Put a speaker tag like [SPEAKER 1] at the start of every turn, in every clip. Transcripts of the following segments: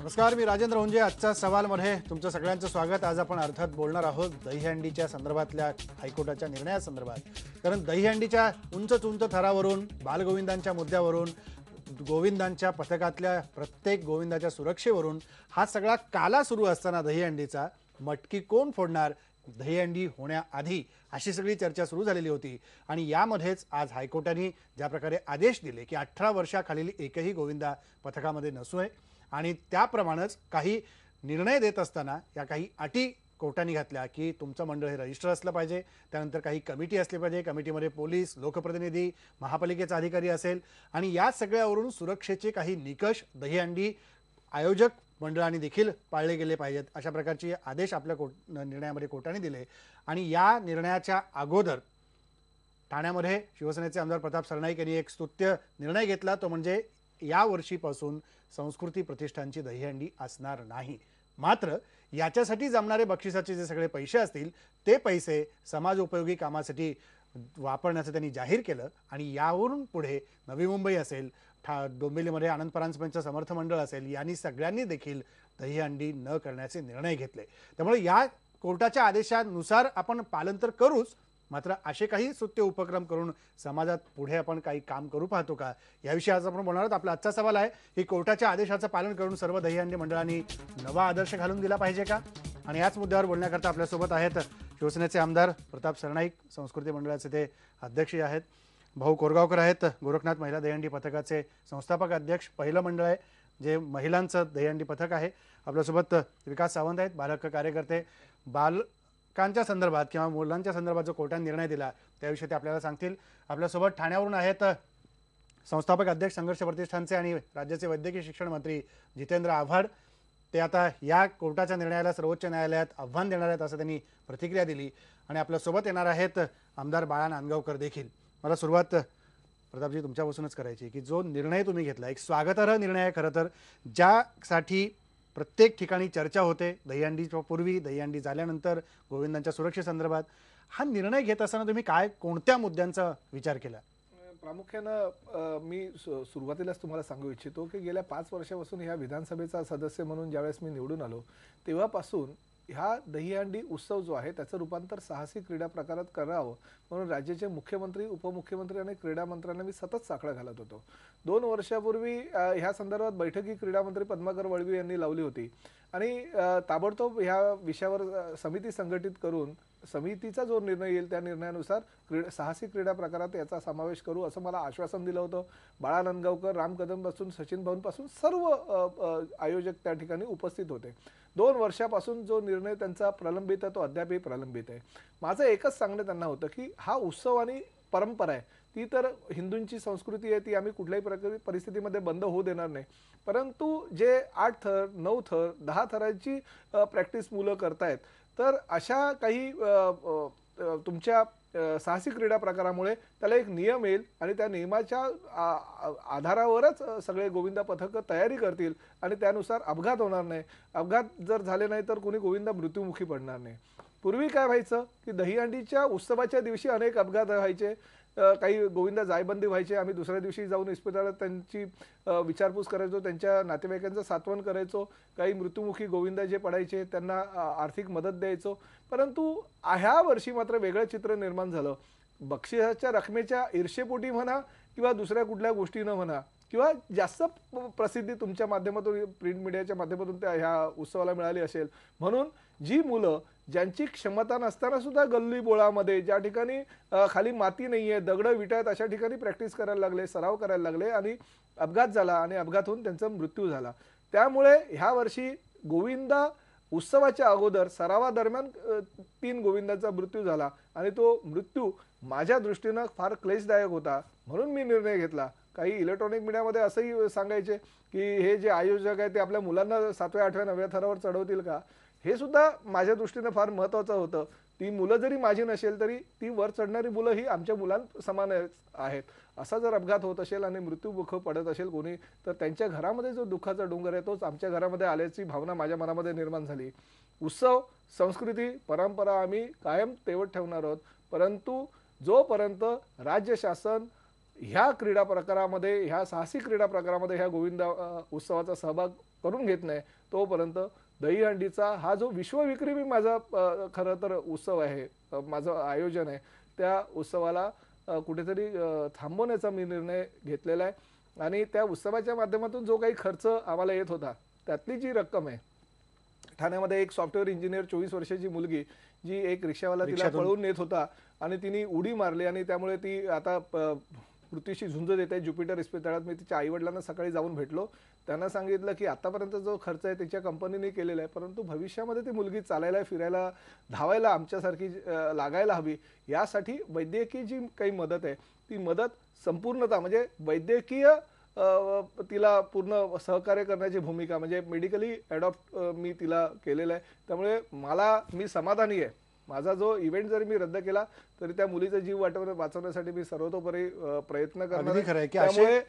[SPEAKER 1] नमस्कार, मी राजेंद्र हुंजे. आजच्या सवालमध्ये तुमचं सगळ्यांचं स्वागत. आज आपण अर्थात बोलणार आहोत दहीहंडीच्या संदर्भातल्या हायकोर्टाच्या निर्णयासंदर्भात. कारण दहीहंडीच्या उंच उंच थरावरून, बालगोविंदांच्या मुद्द्यावरून, गोविंदांच्या पथकातल्या प्रत्येक गोविंदाच्या सुरक्षेवरून हा सगळा काला सुरू असताना दहीहंडीचा मटकी कोण फोडणार, दहीहंडी होण्याआधी अशी सगळी चर्चा सुरू झालेली होती. आणि यामध्येच आज हायकोर्टाने ज्या प्रकारे आदेश दिले की 18 वर्षाखालील एकही गोविंदा पथकामध्ये नसू नये आणि त्याप्रमाणेच काही निर्णय देत असताना या काही अटी कोर्टाने घातल्या की तुमचं मंडळ हे रजिस्टर असलं पाहिजे, त्यानंतर काही कमिटी असली पाहिजे, कमिटीमध्ये पोलीस, लोकप्रतिनिधी, महापालिकेचा अधिकारी असेल आणि या सगळ्यावरून सुरक्षेचे काही निकष दहीहंडी आयोजक मंडळाने देखील पाळले गेले पाहिजेत. अशा प्रकारचे आदेश आपल्या निर्णयामध्ये कोर्टाने दिले. आणि या निर्णयाच्या अगोदर ठाण्यामध्ये शिवसेनेचे आमदार प्रताप सरनाईक यांनी एक स्तुत्य निर्णय घेतला. तो म्हणजे या वर्षीपासून संस्कृती प्रतिष्ठानची दहीहंडी असणार नाही. मात्र याच्यासाठी जमणारे बक्षिसाचे जे सगळे पैसे असतील ते पैसे समाज उपयोगी कामासाठी वापरण्याचं त्यांनी जाहीर केलं. आणि यावरून पुढे नवी मुंबई असेल, डोंबिवलीमध्ये आनंद परांजपेंचं समर्थ मंडळ असेल, यांनी सगळ्यांनी देखील दहीहंडी न करण्याचे निर्णय घेतले. त्यामुळे या कोर्टाच्या आदेशानुसार आपण पालन तर करूच, मात्र असे काही स्तुत्य उपक्रम करून समाजात पुढे आपण काही काम करू पाहतो का, याविषयी आज आपण बोलणार आहोत. आपला आजचा सवाल आहे की कोर्टाच्या आदेशाचं पालन करून सर्व दहीहंडी मंडळांनी नवा आदर्श घालून दिला पाहिजे का. आणि याच मुद्द्यावर बोलण्याकरता आपल्यासोबत आहेत शिवसेनेचे आमदार प्रताप सरनाईक, संस्कृती मंडळाचे ते अध्यक्ष आहेत. भाऊ कोरगावकर आहेत, गोरखनाथ महिला दहीहंडी पथकाचे संस्थापक अध्यक्ष. पहिलं मंडळ आहे जे महिलांचं दहीहंडी पथक आहे. आपल्यासोबत विकास सावंत आहेत, बालहक्क कार्यकर्ते. बालकांच्या संदर्भात किंवा मुलांच्या संदर्भात जो कोर्टाने निर्णय दिला त्याविषयी ते आपल्याला सांगतील. आपल्यासोबत ठाण्यावरून आहेत संस्थापक अध्यक्ष संघर्ष प्रतिष्ठानचे आणि राज्याचे वैद्यकीय शिक्षण मंत्री जितेंद्र आव्हाड. ते आता या कोर्टाच्या निर्णयाला सर्वोच्च न्यायालयात आव्हान देणार आहेत असं त्यांनी प्रतिक्रिया दिली. आणि आपल्यासोबत येणार आहेत आमदार बाळा नांदगावकर देखील. मला सुरुवात प्रतापजी तुमच्यापासूनच करायची की जो निर्णय तुम्ही घेतला, एक स्वागतार्ह निर्णय आहे खरं तर, ज्यासाठी प्रत्येक ठिकाणी चर्चा होते दहीहंडीच्या पूर्वी, दहीहंडी झाल्यानंतर, गोविंदांच्या सुरक्षेसंदर्भात. हा निर्णय घेत असताना तुम्ही कोणत्या मुद्द्यांचा विचार केला?
[SPEAKER 2] प्रामुख्यानं मी सुरुवातीलाच तुम्हाला सांगू इच्छितो की गेल्या 5 वर्षापासून ह्या विधानसभेचा सदस्य म्हणून ज्यावेळेस मी निवडून आलो तेव्हापासून ह्या दहीहंडी उत्सव जो आहे त्याचं रूपांतर साहसी क्रीडा प्रकारात करावं म्हणून राज्याचे मुख्यमंत्री, उपमुख्यमंत्री आणि क्रीडा मंत्र्यांना मी सतत साकडं घालत होतो. 2 वर्षापूर्वी ह्या संदर्भात बैठकी क्रीडा मंत्री पद्माकर वळवी यांनी लावली होती आणि ताबडतोब ह्या विषयावर समिती संघटित करून समितीचा जो निर्णय येईल त्या निर्णयानुसार साहसी क्रीडा प्रकारात याचा समावेश करू असं मला आश्वासन दिलं होतं. बाळा नांदगावकर, राम कदम पासून सचिन भाऊन पासून सर्व आयोजक त्या ठिकाणी उपस्थित होते. 2 वर्षापासून जो निर्णय त्यांचा प्रलंबित आहे तो अद्यापही प्रलंबित आहे. माझं एकच सांगणं त्यांना होतं की हा उत्सव आणि परंपरा आहे ती तर हिंदूंची संस्कृती आहे, ती आम्ही कुठल्याही परिस्थितीमध्ये बंद होऊ देणार नाही. परंतु जे 8 थर, 9 थर, 10 थरांची प्रॅक्टिस मुलं करतायत तर अशा काही तुमच्या साहसी क्रीडा प्रकारामुळे त्याला एक नियम येईल आणि त्या नियमाच्या आधारावरच सगळे गोविंदा पथक तयारी करतील आणि त्यानुसार अपघात होणार नाही. अपघात जर झाले नाही तर कोणी गोविंदा मृत्युमुखी पडणार नाही. पूर्वी काय व्हायचं की दहीहंडीच्या उत्सवाच्या दिवशी अनेक अपघात व्हायचे, काही गोविंदा जायबंदी व्हायचे. आम्ही दुसऱ्या दिवशी जाऊन इस्पितळात त्यांची विचारपूस करायचो, त्यांच्या नातेवाईकांचं सांत्वन करायचो. काही मृत्युमुखी गोविंदा जे पडायचे त्यांना आर्थिक मदत द्यायचो. परंतु ह्या वर्षी मात्र वेगळं चित्र निर्माण झालं. बक्षिसाच्या रकमेच्या ईर्षेपोटी म्हणा किंवा दुसऱ्या कुठल्या गोष्टीनं म्हणा किंवा जास्त प्रसिद्धी तुमच्या माध्यमातून, प्रिंट मीडियाच्या माध्यमातून त्या ह्या उत्सवाला मिळाली असेल म्हणून जी मुलं ज्यांची क्षमता नसताना सुद्धा गल्ली बोळामध्ये, ज्या ठिकाणी खाली माती नाहीये, दगडं विटा आहेत अशा ठिकाणी प्रॅक्टिस करायला लागले, सराव करायला लागले आणि अपघात झाला आणि अपघात होऊन त्यांचा मृत्यू झाला. त्यामुळे ह्या वर्षी गोविंदा उत्सवाच्या अगोदर सरावादरम्यान 3 गोविंदांचा मृत्यू झाला आणि तो मृत्यू माझ्या दृष्टीनं फार क्लेशदायक होता. म्हणून मी निर्णय घेतला. काही इलेक्ट्रॉनिक मीडियामध्ये असंही सांगायचे की हे जे आयोजक आहे ते आपल्या मुलांना 7व्या, 8व्या, 9व्या थरावर चढवतील का. हे सुद्धा माझ्या दृष्टीने फार महत्त्वाचं होतं. ती मुलं जरी माझी नसेल तरी ती वर चढणारी मुलं ही आमच्या मुलांसमान आहेत. असा जर अपघात होत असेल आणि मृत्यूमुख पडत असेल कोणी तर त्यांच्या घरामध्ये जो दुःखाचा डोंगर आहे तोच आमच्या घरामध्ये आल्याची भावना माझ्या मनामध्ये निर्माण झाली. उत्सव, संस्कृती, परंपरा आम्ही कायम तेवत ठेवणार आहोत. परंतु जोपर्यंत राज्य शासन ह्या क्रीडा प्रकारामध्ये, ह्या साहसी क्रीडा प्रकारामध्ये ह्या गोविंदा उत्सवाचा सहभाग करून घेत नाही तोपर्यंत दहीहंडीचा हा जो विश्वविक्रमी माझा खरं तर उत्सव आहे, माझं आयोजन आहे, त्या उत्सवाला कुठेतरी थांबवण्याचा मी निर्णय घेतलेला आहे. आणि त्या उत्सवाच्या माध्यमातून जो काही खर्च आम्हाला येत होता त्यातली जी रक्कम आहे, ठाण्यामध्ये एक सॉफ्टवेअर इंजिनियर 24 वर्षाची मुलगी जी एक रिक्षावाला तिला पळवून नेत होता आणि तिने उडी मारली आणि त्यामुळे ती आता मृत्यूशी झुंज देत आहे ज्युपिटर इस्पितळात. मी तिच्या आईवडिलांना सकाळी जाऊन भेटलो. त्यांना सांगितलं की आतापर्यंत जो खर्च आहे तिच्या कंपनीने केलेला आहे, परंतु भविष्यामध्ये ती मुलगी चालायला, फिरायला, धावायला आमच्यासारखी लागायला हवी, यासाठी वैद्यकीय जी काही मदत आहे ती मदत संपूर्णतः म्हणजे वैद्यकीय तिला पूर्ण सहकार्य करण्याची भूमिका म्हणजे मेडिकली अडॉप्ट मी तिला केलेलं आहे. त्यामुळे मी समाधानी आहे. माझा जो इव्हेंट जरी मी रद्द केला तरी त्या मुलीचा जीव वाचवण्यासाठी मी सर्वतोपरी प्रयत्न करणार आहे. त्यामुळे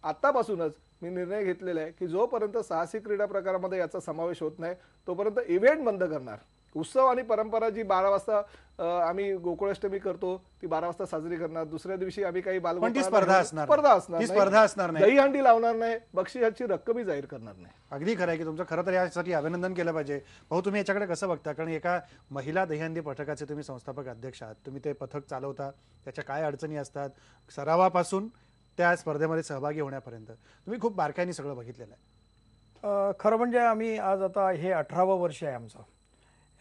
[SPEAKER 2] आतापासूनच मी निर्णय घेतलेला आहे की जोपर्यंत साहसी क्रीडा प्रकारामध्ये याचा समावेश होत नाही तोपर्यंत इव्हेंट बंद करणार. उत्सव आणि परंपरा जी 12 वाजता आम्ही गोकुळाष्टमी करतो ती 12 वाजता साजरी करणार. दुसऱ्या दिवशी आम्ही काही
[SPEAKER 1] स्पर्धा असणार नाही,
[SPEAKER 2] दहीहंडी लावणार नाही, बक्षिसाची रक्कमही जाहीर करणार नाही.
[SPEAKER 1] अगदी खरं आहे की तुमचं खरं तर यासाठी अभिनंदन केलं पाहिजे. भाऊ, तुम्ही याच्याकडे कसं बघता? कारण एका महिला दहीहंडी पथकाचे तुम्ही संस्थापक अध्यक्ष आहात, तुम्ही ते पथक चालवता, त्याच्या काय अडचणी असतात, सरावापासून त्या स्पर्धेमध्ये सहभागी होण्यापर्यंत तुम्ही खूप बारकाईने सगळं बघितलेलं आहे.
[SPEAKER 3] खरं म्हणजे आम्ही आज आता हे 18वं वर्ष आहे आमचं.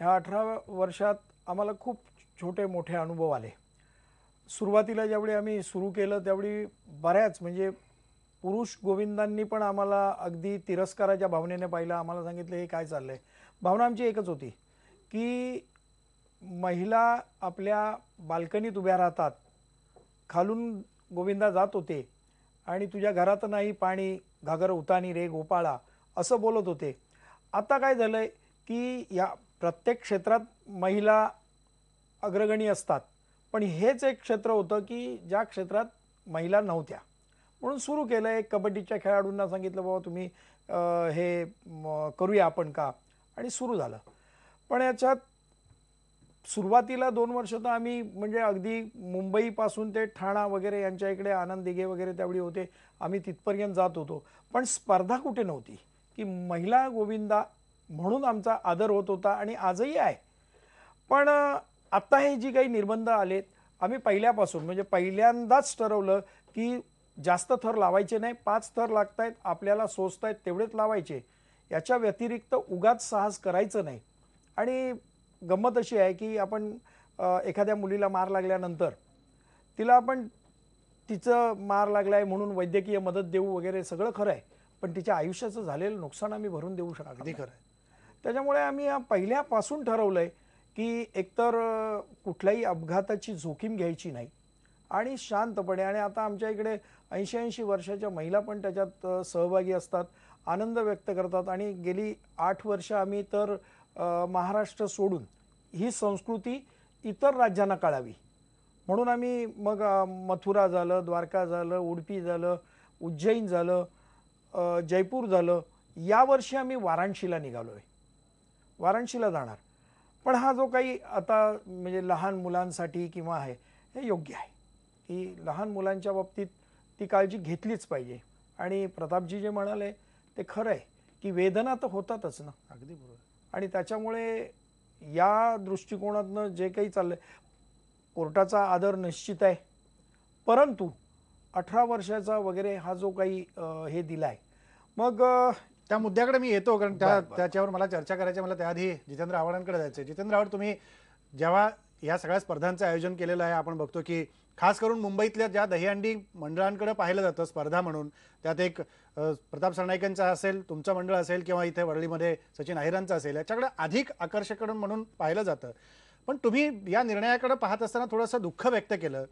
[SPEAKER 3] ह्या 18 वर्षात आम्हाला खूप छोटे मोठे अनुभव आले. सुरुवातीला ज्यावेळी आम्ही सुरू केलं त्यावेळी बऱ्याच म्हणजे पुरुष गोविंदांनी पण आम्हाला अगदी तिरस्काराच्या भावनेने पाहिलं. आम्हाला सांगितलं हे काय चाललंय. भावना आमची एकच होती की महिला आपल्या बाल्कनीत उभ्या राहतात, खालून गोविंदा जात होते आणि तुझ्या घरात नाही पाणी, घागर उतानी रे गोपाळा असं बोलत होते. आता काय झालंय की या प्रत्येक क्षेत्रात महिला अग्रगणी असतात, पण हेच एक क्षेत्र होतं की ज्या क्षेत्रात महिला नव्हत्या. म्हणून सुरू केलं. एक कबड्डीच्या खेळाडूंना सांगितलं बाबा तुम्ही हे करूया आपण का, आणि सुरू झालं. पण याच्यात सुरुवातीला 2 वर्ष तर आम्ही म्हणजे अगदी मुंबईपासून ते ठाणा वगैरे यांच्या इकडे आनंद दिघे वगैरे त्यावेळी होते, आम्ही तिथपर्यंत जात होतो. पण स्पर्धा कुठे नव्हती की महिला गोविंदा म्हणून आमचा आदर होत होता आणि आजही आहे. पण आता हे जी काही निर्बंध आलेत, आम्ही पहिल्यापासून म्हणजे पहिल्यांदाच ठरवलं की जास्त थर लावायचे नाही. 5 थर लागतायत आपल्याला, सोचतायत तेवढेच लावायचे, याच्या व्यतिरिक्त उगाच साहस करायचं नाही. आणि गंमत अशी आहे की आपण एखाद्या मुलीला मार लागल्यानंतर तिला आपण तिचं मार लागलाय म्हणून वैद्यकीय मदत देऊ वगैरे सगळं खरं आहे, पण तिच्या आयुष्याचं झालेलं नुकसान आम्ही भरून देऊ शकतो.
[SPEAKER 1] अगदी खरं आहे.
[SPEAKER 3] त्याच्यामुळे आम्ही पहिल्यापासून ठरवलंय की एकतर कुठल्याही अपघाताची जोखीम घ्यायची नाही आणि शांतपणे. आणि आता आमच्या इकडे 80-80 वर्षाच्या महिला पण त्याच्यात सहभागी असतात, आनंद व्यक्त करतात. आणि गेली 8 वर्ष आम्ही तर महाराष्ट्र सोडून ही संस्कृती इतर राज्यांना कळावी म्हणून आम्ही मग मथुरा झालं, द्वारका झालं, उडुपी झालं, उज्जैन झालं, जयपूर झालं. यावर्षी आम्ही वाराणसीला निघालोय, वाराणसीला जाणार. पण हा जो काही आता म्हणजे लहान मुलांसाठी किंवा आहे, हे योग्य आहे की लहान मुलांच्या बाबतीत ती काळजी घेतलीच पाहिजे. आणि प्रतापजी जे म्हणाले ते खरं आहे की वेदना तर होतातच ना.
[SPEAKER 1] अगदी बरोबर.
[SPEAKER 3] आणि त्याच्यामुळे या दृष्टिकोनातनं जे काही चाललंय, कोर्टाचा आदर निश्चित आहे, परंतु 18 वर्षाचा वगैरे हा जो काही हे दिलाय, मग
[SPEAKER 1] त्या मुद्द्याकडे मी येतो. कारण त्याच्यावर मला चर्चा करायची. मला त्याआधी जितेंद्र आव्हाडांकडे जायचं. जितेंद्र आव्हाड, तुम्ही जेव्हा या सगळ्या स्पर्धांचं आयोजन केलेलं आहे, आपण बघतो की खास करून मुंबईतल्या ज्या दहीहंडी मंडळांकडे पाहिलं जातं स्पर्धा म्हणून, त्यात एक प्रताप सरनाईकांचा असेल, तुमचं मंडळ असेल, किंवा इथे वरळीमध्ये सचिन अहिरांचं असेल, याच्याकडे अधिक आकर्षक म्हणून पाहिलं जातं. पण तुम्ही या निर्णयाकडे पाहत असताना थोडंसं दुःख व्यक्त केलं.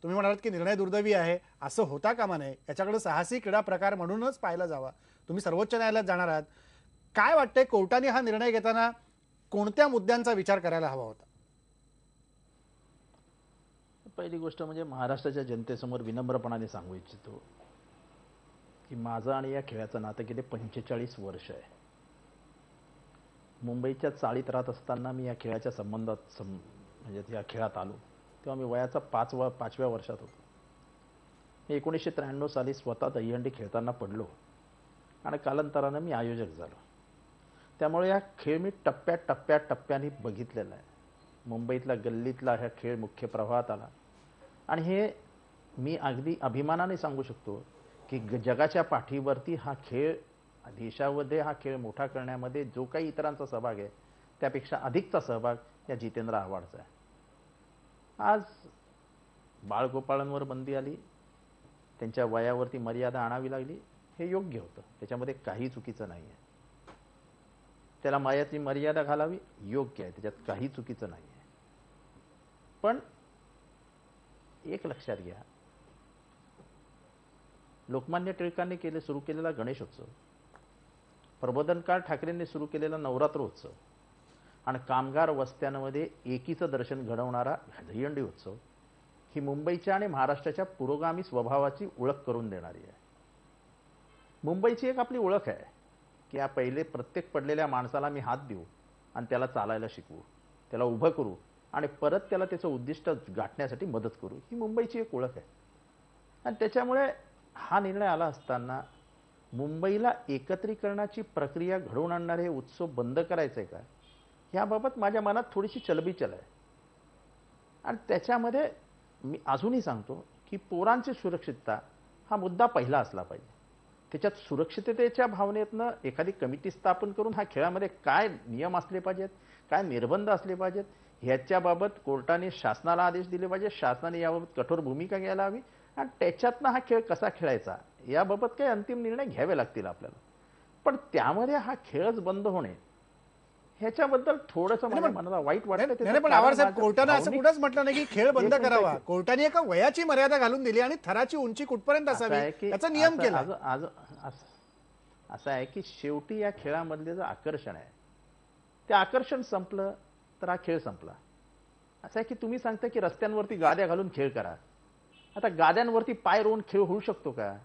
[SPEAKER 1] तुम्ही म्हणालात की निर्णय दुर्दैवी आहे, असं होता कामा नये, याच्याकडे साहसी क्रीडा प्रकार म्हणूनच पाहिला जावा. तुम्ही सर्वोच्च न्यायालयात जाणार आहात. काय वाटतंय, कोर्टाने हा निर्णय घेताना कोणत्या मुद्द्यांचा विचार करायला हवा होता?
[SPEAKER 4] पहिली गोष्ट म्हणजे महाराष्ट्राच्या जनतेसमोर विनम्रपणाने सांगू इच्छितो की माझं आणि या खेळाचं नातं गेले 45 वर्ष आहे. मुंबईच्या चाळीत राहत असताना मी या खेळाच्या संबंधात म्हणजे या खेळात आलो तेव्हा मी वयाचा 5व्या वर्षात होतो. मी 1993 साली स्वतः दहीहंडी खेळताना पडलो आणि कालांतरानं मी आयोजक झालो. त्यामुळे हा खेळ मी टप्प्याटप्प्याने बघितलेला आहे. मुंबईतला गल्लीतला हा खेळ मुख्य प्रवाहात आला आणि हे मी अगदी अभिमानाने सांगू शकतो की जगाच्या पाठीवरती हा खेळ, देशामध्ये हा खेळ मोठा करण्यामध्ये जो काही इतरांचा सहभाग आहे त्यापेक्षा अधिकचा सहभाग या जितेंद्र आव्हाडचा आहे. आज बाळगोपाळांवर बंदी आली, त्यांच्या वयावरती मर्यादा आणावी लागली, हे योग्य होतं, त्याच्यामध्ये काही चुकीचं नाही आहे. त्याला वयाची मर्यादा घालावी, योग्य आहे, त्याच्यात काही चुकीचं नाही आहे. पण एक लक्षात घ्या, लोकमान्य टिळकांनी सुरू केलेला गणेशोत्सव, प्रबोधनकार ठाकरेंनी सुरू केलेला नवरात्रोत्सव आणि कामगार वस्त्यांमध्ये एकीचं दर्शन घडवणारा दहीहंडी उत्सव ही मुंबईच्या आणि महाराष्ट्राच्या पुरोगामी स्वभावाची ओळख करून देणारी आहे. मुंबईची एक आपली ओळख आहे की या पहिले प्रत्येक पडलेल्या माणसाला मी हात देऊ आणि त्याला चालायला शिकवू, त्याला उभं करू आणि परत त्याला त्याचं उद्दिष्ट गाठण्यासाठी मदत करू, ही मुंबईची एक ओळख आहे. आणि त्याच्यामुळे हा निर्णय आला असताना मुंबईला एकत्रीकरणाची प्रक्रिया घडवून आणणारे हे उत्सव बंद करायचे का, याबाबत माझ्या मनात थोडीशी चलबिचल आहे. आणि त्याच्यामध्ये मी अजूनही सांगतो की पोरांची सुरक्षितता हा मुद्दा पहिला असला पाहिजे. त्याच्यात सुरक्षिततेच्या भावनेतनं एखादी कमिटी स्थापन करून हा खेळामध्ये काय नियम असले पाहिजेत, काय निर्बंध असले पाहिजेत, ह्याच्याबाबत कोर्टाने शासनाला आदेश दिले पाहिजे, शासनाने याबाबत कठोर भूमिका घ्यायला हवी आणि त्याच्यातनं हा खेळ कसा खेळायचा याबाबत काही अंतिम निर्णय घ्यावे लागतील आपल्याला. पण त्यामध्ये हा खेळच बंद होणे ह्याच्याबद्दल थोडंसं माझ्या मनाला वाईट वाटतं.
[SPEAKER 1] नाही, पण आवार साहेब, कोर्टाने असं कुठंच म्हटलं नाही की खेळ बंद करावा. कोर्टाने एका वयाची मर्यादा घालून दिली आणि थराची उंची कुठपर्यंत असावी याचा नियम केला.
[SPEAKER 4] असं आहे की शेवटी या खेळामधले जे आकर्षण आहे ते आकर्षण संपलं तर हा खेळ संपला. असं आहे की तुम्ही सांगता की रस्त्यांवरती गाद्या घालून खेळ करा, आता गाद्यांवरती पाय रोवून खेळ होऊ शकतो का?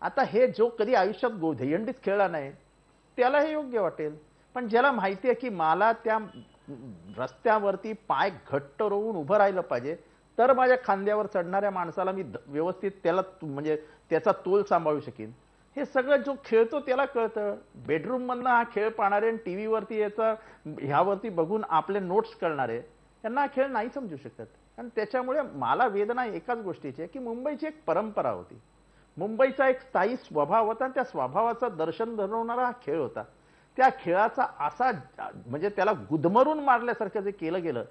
[SPEAKER 4] आता हे जो कधी आयुष्यात दहीहंडीच खेळला नाही त्याला हे योग्य वाटेल, पण ज्याला माहिती आहे की मला त्या रस्त्यावरती पाय घट्ट रोवून उभं राहिलं पाहिजे तर माझ्या खांद्यावर चढणाऱ्या माणसाला मी व्यवस्थित त्याला म्हणजे त्याचा तोल सांभाळू शकेन, हे सगळं जो खेळतो त्याला कळतं. बेडरूम मधनं हा खेळ पाहणारे आणि टीव्ही वरती याचा ह्यावरती बघून आपले नोट्स करणारे यांना हा खेळ नाही समजू शकत. आणि त्याच्यामुळे मला वेदना एकाच गोष्टीची आहे की मुंबईची एक परंपरा होती, मुंबईचा एक स्थायी स्वभाव होता आणि त्या स्वभावाचं दर्शन घडवणारा हा खेळ होता. त्या खेळाचा असा म्हणजे त्याला गुदमरून मारल्यासारखं जे केलं गेलं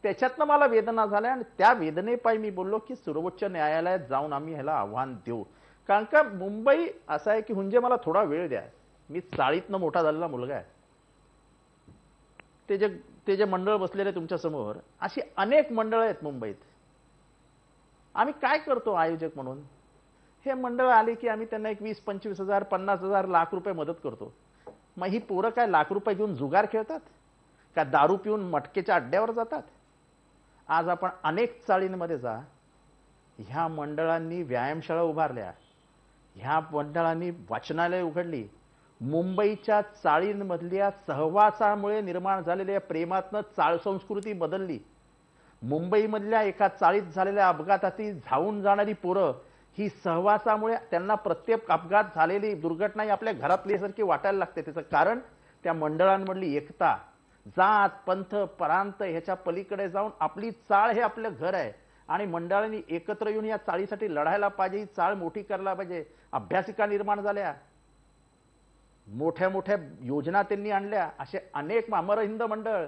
[SPEAKER 4] त्याच्यातनं मला वेदना झाल्या आणि त्या वेदनेपायी मी बोललो की सर्वोच्च न्यायालयात जाऊन आम्ही ह्याला आव्हान देऊ. कारण का मुंबई असं आहे की म्हणजे मला थोडा वेळ द्या, मी चाळीतनं मोठा झालेला मुलगा आहे. ते जे मंडळ बसलेले तुमच्या समोर अशी अनेक मंडळ आहेत मुंबईत. आम्ही काय करतो आयोजक म्हणून, हे मंडळ आले की आम्ही त्यांना एक 20-25,000 50,000 लाख रुपये मदत करतो. मग ही पोरं काय लाख रुपये देऊन जुगार खेळतात का, दारू पिऊन मटकेच्या अड्ड्यावर जातात? आज आपण अनेक चाळींमध्ये जा, ह्या मंडळांनी व्यायामशाळा उभारल्या, ह्या मंडळांनी वाचनालय उघडली. मुंबईच्या चाळींमधल्या सहवासामुळे निर्माण झालेल्या प्रेमातनं चाळ संस्कृती बदलली. मुंबईमधल्या एका चाळीत झालेल्या अपघाताती धावून जाणारी पोरं ही सहवासामुळे त्यांना प्रत्येक अपघात झालेली दुर्घटना ही आपल्या घरातल्यासारखी वाटायला लागते. त्याचं कारण त्या मंडळांमधली एकता, जात पंथ प्रांत ह्याच्या पलीकडे जाऊन आपली चाळ हे आपलं घर आहे आणि मंडळांनी एकत्र येऊन या चाळीसाठी लढायला पाहिजे, ही चाळ मोठी करायला पाहिजे. अभ्यासिका निर्माण झाल्या, मोठ्या मोठ्या योजना त्यांनी आणल्या, असे अनेक अमर हिंद मंडळ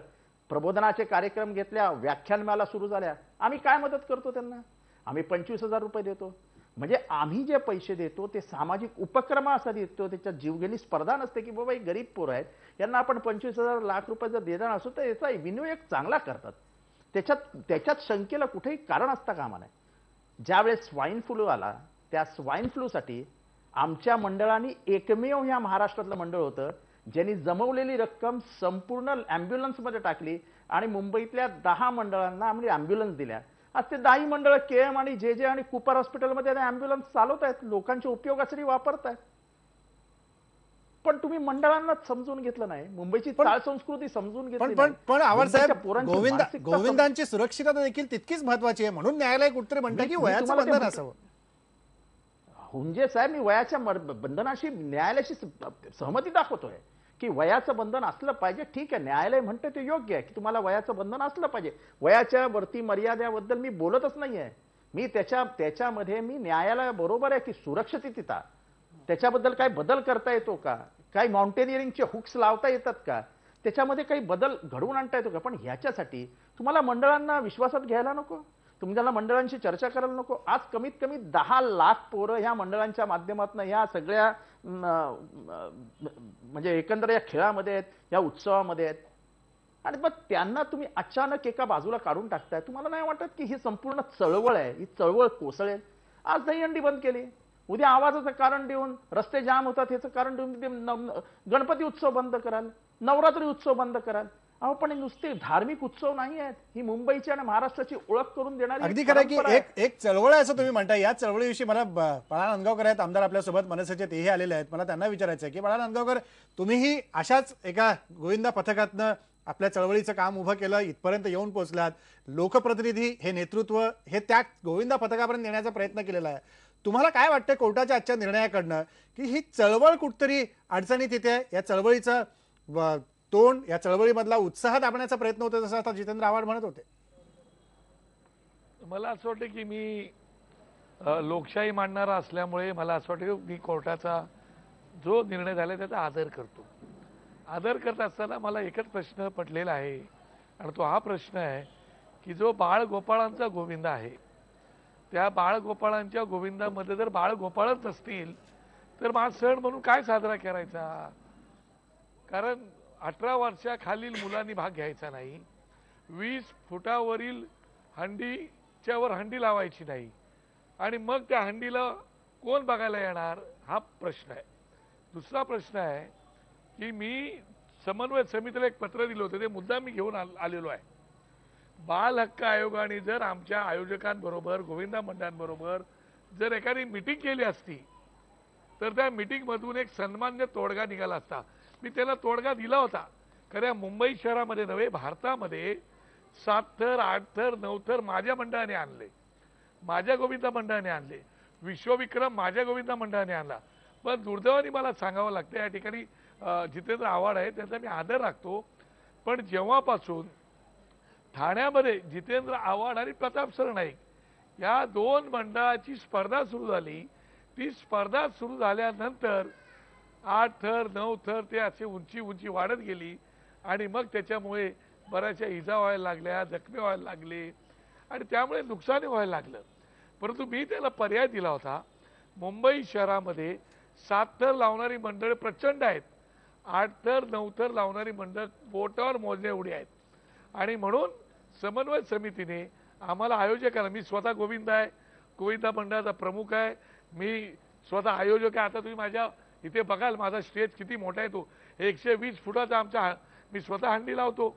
[SPEAKER 4] प्रबोधनाचे कार्यक्रम घेतल्या, व्याख्यानमाला सुरू झाल्या. आम्ही काय मदत करतो त्यांना? आम्ही 25,000 रुपये देतो. म्हणजे आम्ही जे पैसे देतो ते सामाजिक उपक्रमासाठी देतो, त्याच्यात जीवघेणी स्पर्धा नसते की बाबा ही गरीब पोरं आहेत यांना आपण 25,000 लाख रुपये जर देणार असो तर याचा विनियोग चांगला करतात. त्याच्यात शंकेला कुठेही कारण असता कामा नये. ज्यावेळेस स्वाईन फ्लू आला त्या स्वाईन फ्लूसाठी आमच्या मंडळाने एकमेव ह्या महाराष्ट्रातलं मंडळ होतं ज्यांनी जमवलेली रक्कम संपूर्ण ॲम्ब्युलन्समध्ये टाकली आणि मुंबईतल्या 10 मंडळांना आम्ही ॲम्ब्युलन्स दिल्या. आज ते 10 मंडळ केएम आणि जे आणि कुपर हॉस्पिटलमध्ये ॲम्ब्युलन्स चालवत आहेत, लोकांच्या उपयोगासाठी वापरत आहेत. पण तुम्ही मंडळांना समजून घेतलं नाही, मुंबईची चाळ संस्कृती समजून घेतली नाही.
[SPEAKER 1] पण आवार साहेब, गोविंदांची सुरक्षितता देखील तितकीच महत्वाची आहे, म्हणून न्यायालय कुठेतरी म्हणतं की वयाचं बंधन असावं.
[SPEAKER 4] म्हणजे साहेब मी वयाच्या बंधनाशी न्यायालयाशी सहमती दाखवतोय की वयाचं बंधन असलं पाहिजे. ठीक आहे, न्यायालय म्हणते ते योग्य आहे की तुम्हाला वयाचं बंधन असलं पाहिजे. वयाच्या वरती मर्यादेबद्दल मी बोलतच नाहीये. मी त्याच्यामध्ये मी न्यायालय बरोबर आहे की सुरक्षितता त्याच्याबद्दल काही बदल करता येतो का, काही माउंटेनिअरिंगचे हुक्स लावता येतात का, त्याच्यामध्ये काही बदल घडवून आणता येतो का. पण ह्याच्यासाठी तुम्हाला मंडळांना विश्वासात घ्यायला नको, तुम्हाला मंडळांशी चर्चा करायला नको. आज कमीत कमी 10 लाख पोरं ह्या मंडळांच्या माध्यमातून ह्या सगळ्या म्हणजे एकंदर या खेळामध्ये आहेत, या उत्सवामध्ये आहेत. आणि मग त्यांना तुम्ही अचानक एका बाजूला काढून टाकताय. तुम्हाला नाही वाटत की ही संपूर्ण चळवळ आहे, ही चळवळ कोसळेल. आज दहीहंडी बंद केली, उद्या आवाजाचं कारण देऊन रस्ते जाम होतात ह्याचं कारण देऊन गणपती उत्सव बंद कराल, नवरात्री उत्सव बंद कराल. अहो पण नुसते धार्मिक उत्सव नाही आहेत, ही मुंबईची आणि महाराष्ट्राची ओळख करून देणारी
[SPEAKER 1] अगदी खरं की
[SPEAKER 4] परंपरा आहे.
[SPEAKER 1] एक चळवळ आहे असं तुम्ही म्हणताय. या चळवळीविषयी मला बाळा नांदगावकर आहेत आमदार आपल्यासोबत, मनसेचे तेही आलेले आहेत. मला त्यांना विचारायचं आहे की बाळा नांदगावकर, तुम्हीही अशाच एका गोविंदा पथकातनं आपल्या चळवळीचं काम उभं केलं, इथपर्यंत येऊन पोहोचलात. लोकप्रतिनिधी हे नेतृत्व हे त्या गोविंदा पथकापर्यंत नेण्याचा प्रयत्न केलेला आहे. तुम्हाला काय वाटतं कोर्टाच्या आजच्या निर्णयाकडनं की ही चळवळ कुठतरी अडचणीत येते, या चळवळीचं तोंड, या चळवळीमधला उत्साह दाबण्याचा प्रयत्न होतो, जसं आता जितेंद्र आव्हाड म्हणत होते?
[SPEAKER 5] मला असं वाटतं की मी लोकशाही मांडणारा असल्यामुळे मला असं वाटतं की मी कोर्टाचा जो निर्णय झाला त्याचा आदर करतो. आदर करत असताना मला एकच प्रश्न पडलेला आहे आणि तो हा प्रश्न आहे की जो बाळगोपाळांचा गोविंद आहे, त्या बाळगोपाळांच्या गोविंदामध्ये जर बाळगोपाळच असतील तर मग सण म्हणून काय साजरा करायचा. कारण 18 वर्षाखालील मुलांनी भाग घ्यायचा नाही, 20 फुटावरील हंडीच्यावर हंडी लावायची नाही आणि मग त्या हंडीला कोण बघायला येणार हा प्रश्न आहे. दुसरा प्रश्न आहे की मी समन्वय समितीला एक पत्र दिलं होतं, ते मुद्दा मी घेऊन आलेलो आहे. बाल हक्क आयोगाने जर आमच्या आयोजकांबरोबर गोविंदा मंडळांबरोबर जर एखादी मीटिंग केली असती तर त्या मीटिंगमधून एक सन्मान्य तोडगा निघाला असता. मी त्याला तोडगा दिला होता. खऱ्या मुंबई शहरामध्ये नव्हे, भारतामध्ये 7 थर 8 थर 9 थर माझ्या मंडळाने आणले, माझ्या गोविंदा मंडळाने आणले, विश्वविक्रम माझ्या गोविंदा मंडळाने आणला. पण दुर्दैवाने मला सांगावं लागतं, या ठिकाणी जितेंद्र आव्हाड आहे त्यांचा मी आदर राखतो, पण जेव्हापासून ठाण्यामध्ये जितेंद्र आव्हाड आणि प्रताप सरनाईक या 2 मंडळाची स्पर्धा सुरू झाली, ती स्पर्धा सुरू झाल्यानंतर 8 थर 9 थर ते असे उंची उंची वाढत गेली आणि मग त्याच्यामुळे बऱ्याचशा इजा व्हायला लागल्या, जखमी व्हायला लागले आणि त्यामुळे नुकसान व्हायला लागलं. परंतु मी त्याला पर्याय दिला होता. मुंबई शहरामध्ये 7 थर लावणारी मंडळ प्रचंड आहेत, 8 थर 9 थर लावणारी मंडळ बोटावर मोजणे एवढी आहेत. आणि म्हणून समन्वय समितीने आम्हाला आयोजकांना, मी स्वतः गोविंद आहे, गोविंदा मंडळाचा प्रमुख आहे, मी स्वतः आयोजक आहे. आता तुम्ही माझ्या इथे बघाल माझा स्टेज किती मोठा आहे, तो 120 फुटाचा आमचा, मी स्वतः हंडी लावतो.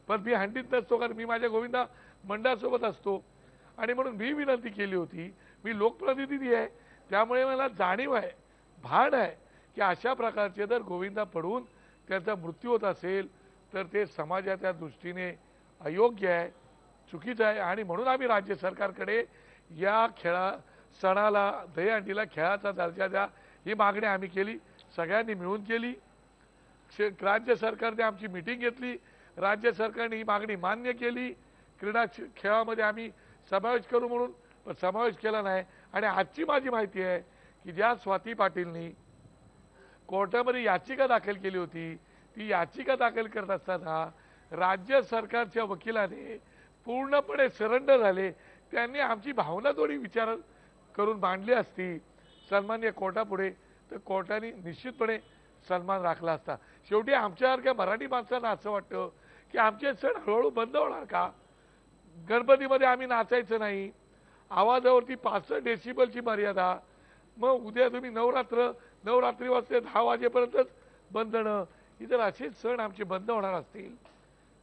[SPEAKER 5] पण मी हंडीत नसतो, कारण मी माझ्या गोविंदा मंडळासोबत असतो. आणि म्हणून मी विनंती केली होती, मी लोकप्रतिनिधी आहे त्यामुळे मला जाणीव आहे, भान आहे की अशा प्रकारचे जर गोविंदा पडून त्यांचा मृत्यू होत असेल तर ते समाजाच्या दृष्टीने अयोग्य आहे, चुकीचं आहे. आणि म्हणून आम्ही राज्य सरकारकडे या सणाला दहीहंडीला खेळाचा दर्जा द्या ही मागणी आम्ही केली, सगळ्यांनी मिळून केली. राज्य सरकारने आमची मीटिंग घेतली, राज्य सरकारने ही मागणी मान्य केली. क्रीडा खेळामध्ये आम्ही समावेश करू म्हणून, पण समावेश केला नाही. आणि आजची माझी माहिती आहे की ज्या स्वाती पाटीलनी कोर्टामध्ये याचिका दाखल केली होती, ती याचिका दाखल करत असताना राज्य सरकारच्या वकिलाने पूर्णपणे सरेंडर झाले. त्यांनी आमची भावना थोडी विचार करून मांडली असती सन्मान्य कोर्टापुढे, तर कोर्टाने निश्चितपणे सन्मान राखला असता. शेवटी आमच्यासारख्या मराठी माणसांना असं वाटतं की आमचे सण हळूहळू बंद होणार का. गणपतीमध्ये आम्ही नाचायचं नाही, आवाजावरती 65 डेसिबलची मर्यादा, मग उद्या तुम्ही नवरात्री वाजते 10 वाजेपर्यंतच बंधनं, इतर असेच सण आमचे बंद होणार असतील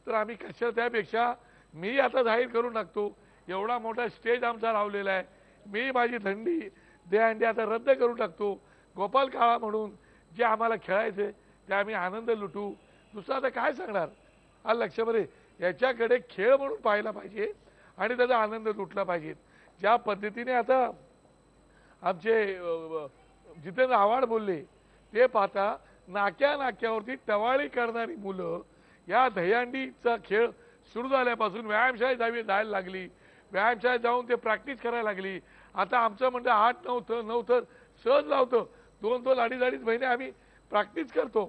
[SPEAKER 5] तर आम्ही कशा. त्यापेक्षा मी आता जाहीर करून टाकतो, एवढा मोठा स्टेज आमचा लावलेला आहे, मी माझी दहीहंडी आता रद्द करून टाकतो. गोपाल काळा म्हणून जे आम्हाला खेळायचे ते आम्ही आनंद लुटू. दुसरं आता काय सांगणार. हा लक्षामध्ये याच्याकडे खेळ म्हणून पाहायला पाहिजे आणि त्याचा आनंद लुटला पाहिजे. ज्या पद्धतीने आता आमचे जितेंद्र आव्हाड बोलले ते पाहता नाक्यावरती टवाळी करणारी मुलं या दहीहंडीचा खेळ सुरू झाल्यापासून व्यायामशाळेत जायला लागली, व्यायामशाळेत जाऊन ते प्रॅक्टिस करायला लागली. आता आमचं म्हणजे 8-9 थर सहज लावतं, 2 अडीच महिने आम्ही प्रॅक्टिस करतो.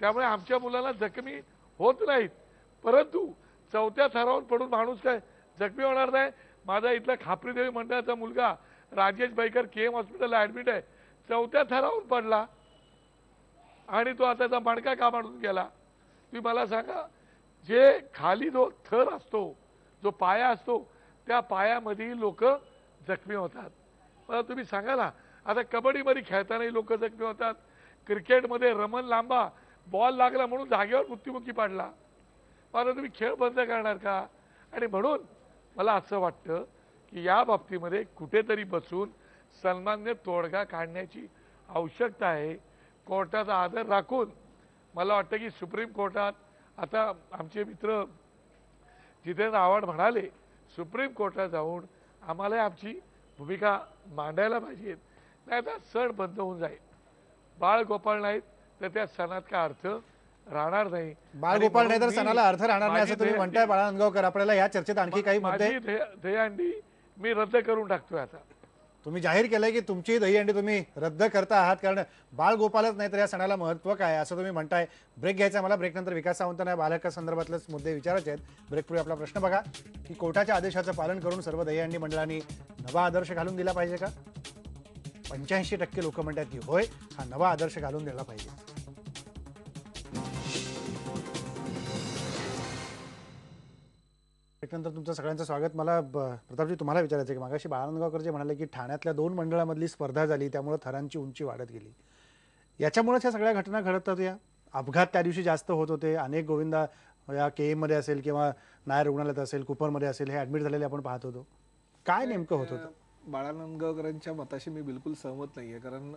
[SPEAKER 5] त्यामुळे आमच्या मुलांना जखमी होत नाहीत. परंतु 4थ्या थरावर पडून माणूस काय जखमी होणार नाही. माझा इथला खापरीदेवी मंडळाचा मुलगा राजेश बैकर KM हॉस्पिटलला ॲडमिट आहे, 4थ्या थरावर पडला आणि तो आता त्याचा मणका कामाडून गेला. तुम्ही मला सांगा, जे खाली जो थर असतो, जो पाया असतो, त्या पायामध्ये लोक जखमी होतात. मला तुम्ही सांगा ना, आता कबड्डीमध्ये खेळतानाही लोक जखमी होतात, क्रिकेटमध्ये रमन लांबा बॉल लागला म्हणून जागेवर मृत्युमुखी पडला. आता तुम्ही खेळ बंद करणार का? आणि म्हणून मला असं वाटतं की या बाबतीमध्ये कुठेतरी बसून सन्मान्य तोडगा काढण्याची आवश्यकता आहे. कोर्टाचा आदर राखून मला वाटतं की सुप्रीम कोर्टात आता आमचे मित्र जितेंद्र आव्हाड म्हणाले, सुप्रीम कोर्टात जाऊन आम्हाला आमची भूमिका मांडायला पाहिजे, नाही तर सण बंद होऊन जाईल. बाळगोपाळ नाहीत तर त्या सणात काय अर्थ राहणार नाही.
[SPEAKER 1] बाळगोपाळ नाही तर सणाला अर्थ राहणार नाही असं तुम्ही म्हणताय बाळा नंदगावकर. आपल्याला या चर्चेत आणखी काही मुद्दे,
[SPEAKER 5] माझी दहीहंडी मी रद्द करून टाकतोय. आता
[SPEAKER 1] तुम्ही जाहीर केलंय की तुमची दहीहंडी तुम्ही रद्द करता आहात, कारण बाळगोपालच नाही तर या सणाला महत्त्व काय असं तुम्ही म्हणताय. ब्रेक घ्यायचा मला. ब्रेकनंतर विकास सावंतांना बालहक्का संदर्भातलेच मुद्दे विचारायचे आहेत. ब्रेकपूर्वी आपला प्रश्न बघा की कोर्टाच्या आदेशाचं पालन करून सर्व दहीहंडी मंडळांनी नवा आदर्श घालून दिला पाहिजे का? 85% लोक म्हणतात की होय, हा नवा आदर्श घालून दिला पाहिजे. त्यानंतर तुमचं सगळ्यांचं स्वागत. मला प्रतापजी तुम्हाला विचारायचं की मागाशी बाळानंदगावकर जे म्हणाले की ठाण्यातल्या 2 मंडळामधली स्पर्धा झाली, त्यामुळे थरांची उंची वाढत गेली. याच्यामुळेच ह्या सगळ्या घटना घडत होत्या. अपघात त्या दिवशी जास्त होत होते. अनेक गोविंदा या KM मध्ये असेल किंवा नायर रुग्णालयात असेल, कुपरमध्ये असेल, हे ॲडमिट झालेले आपण पाहत होतो. काय नेमकं होत होतं?
[SPEAKER 2] बाळानंदगावकरांच्या मताशी मी बिलकुल सहमत नाहीये. कारण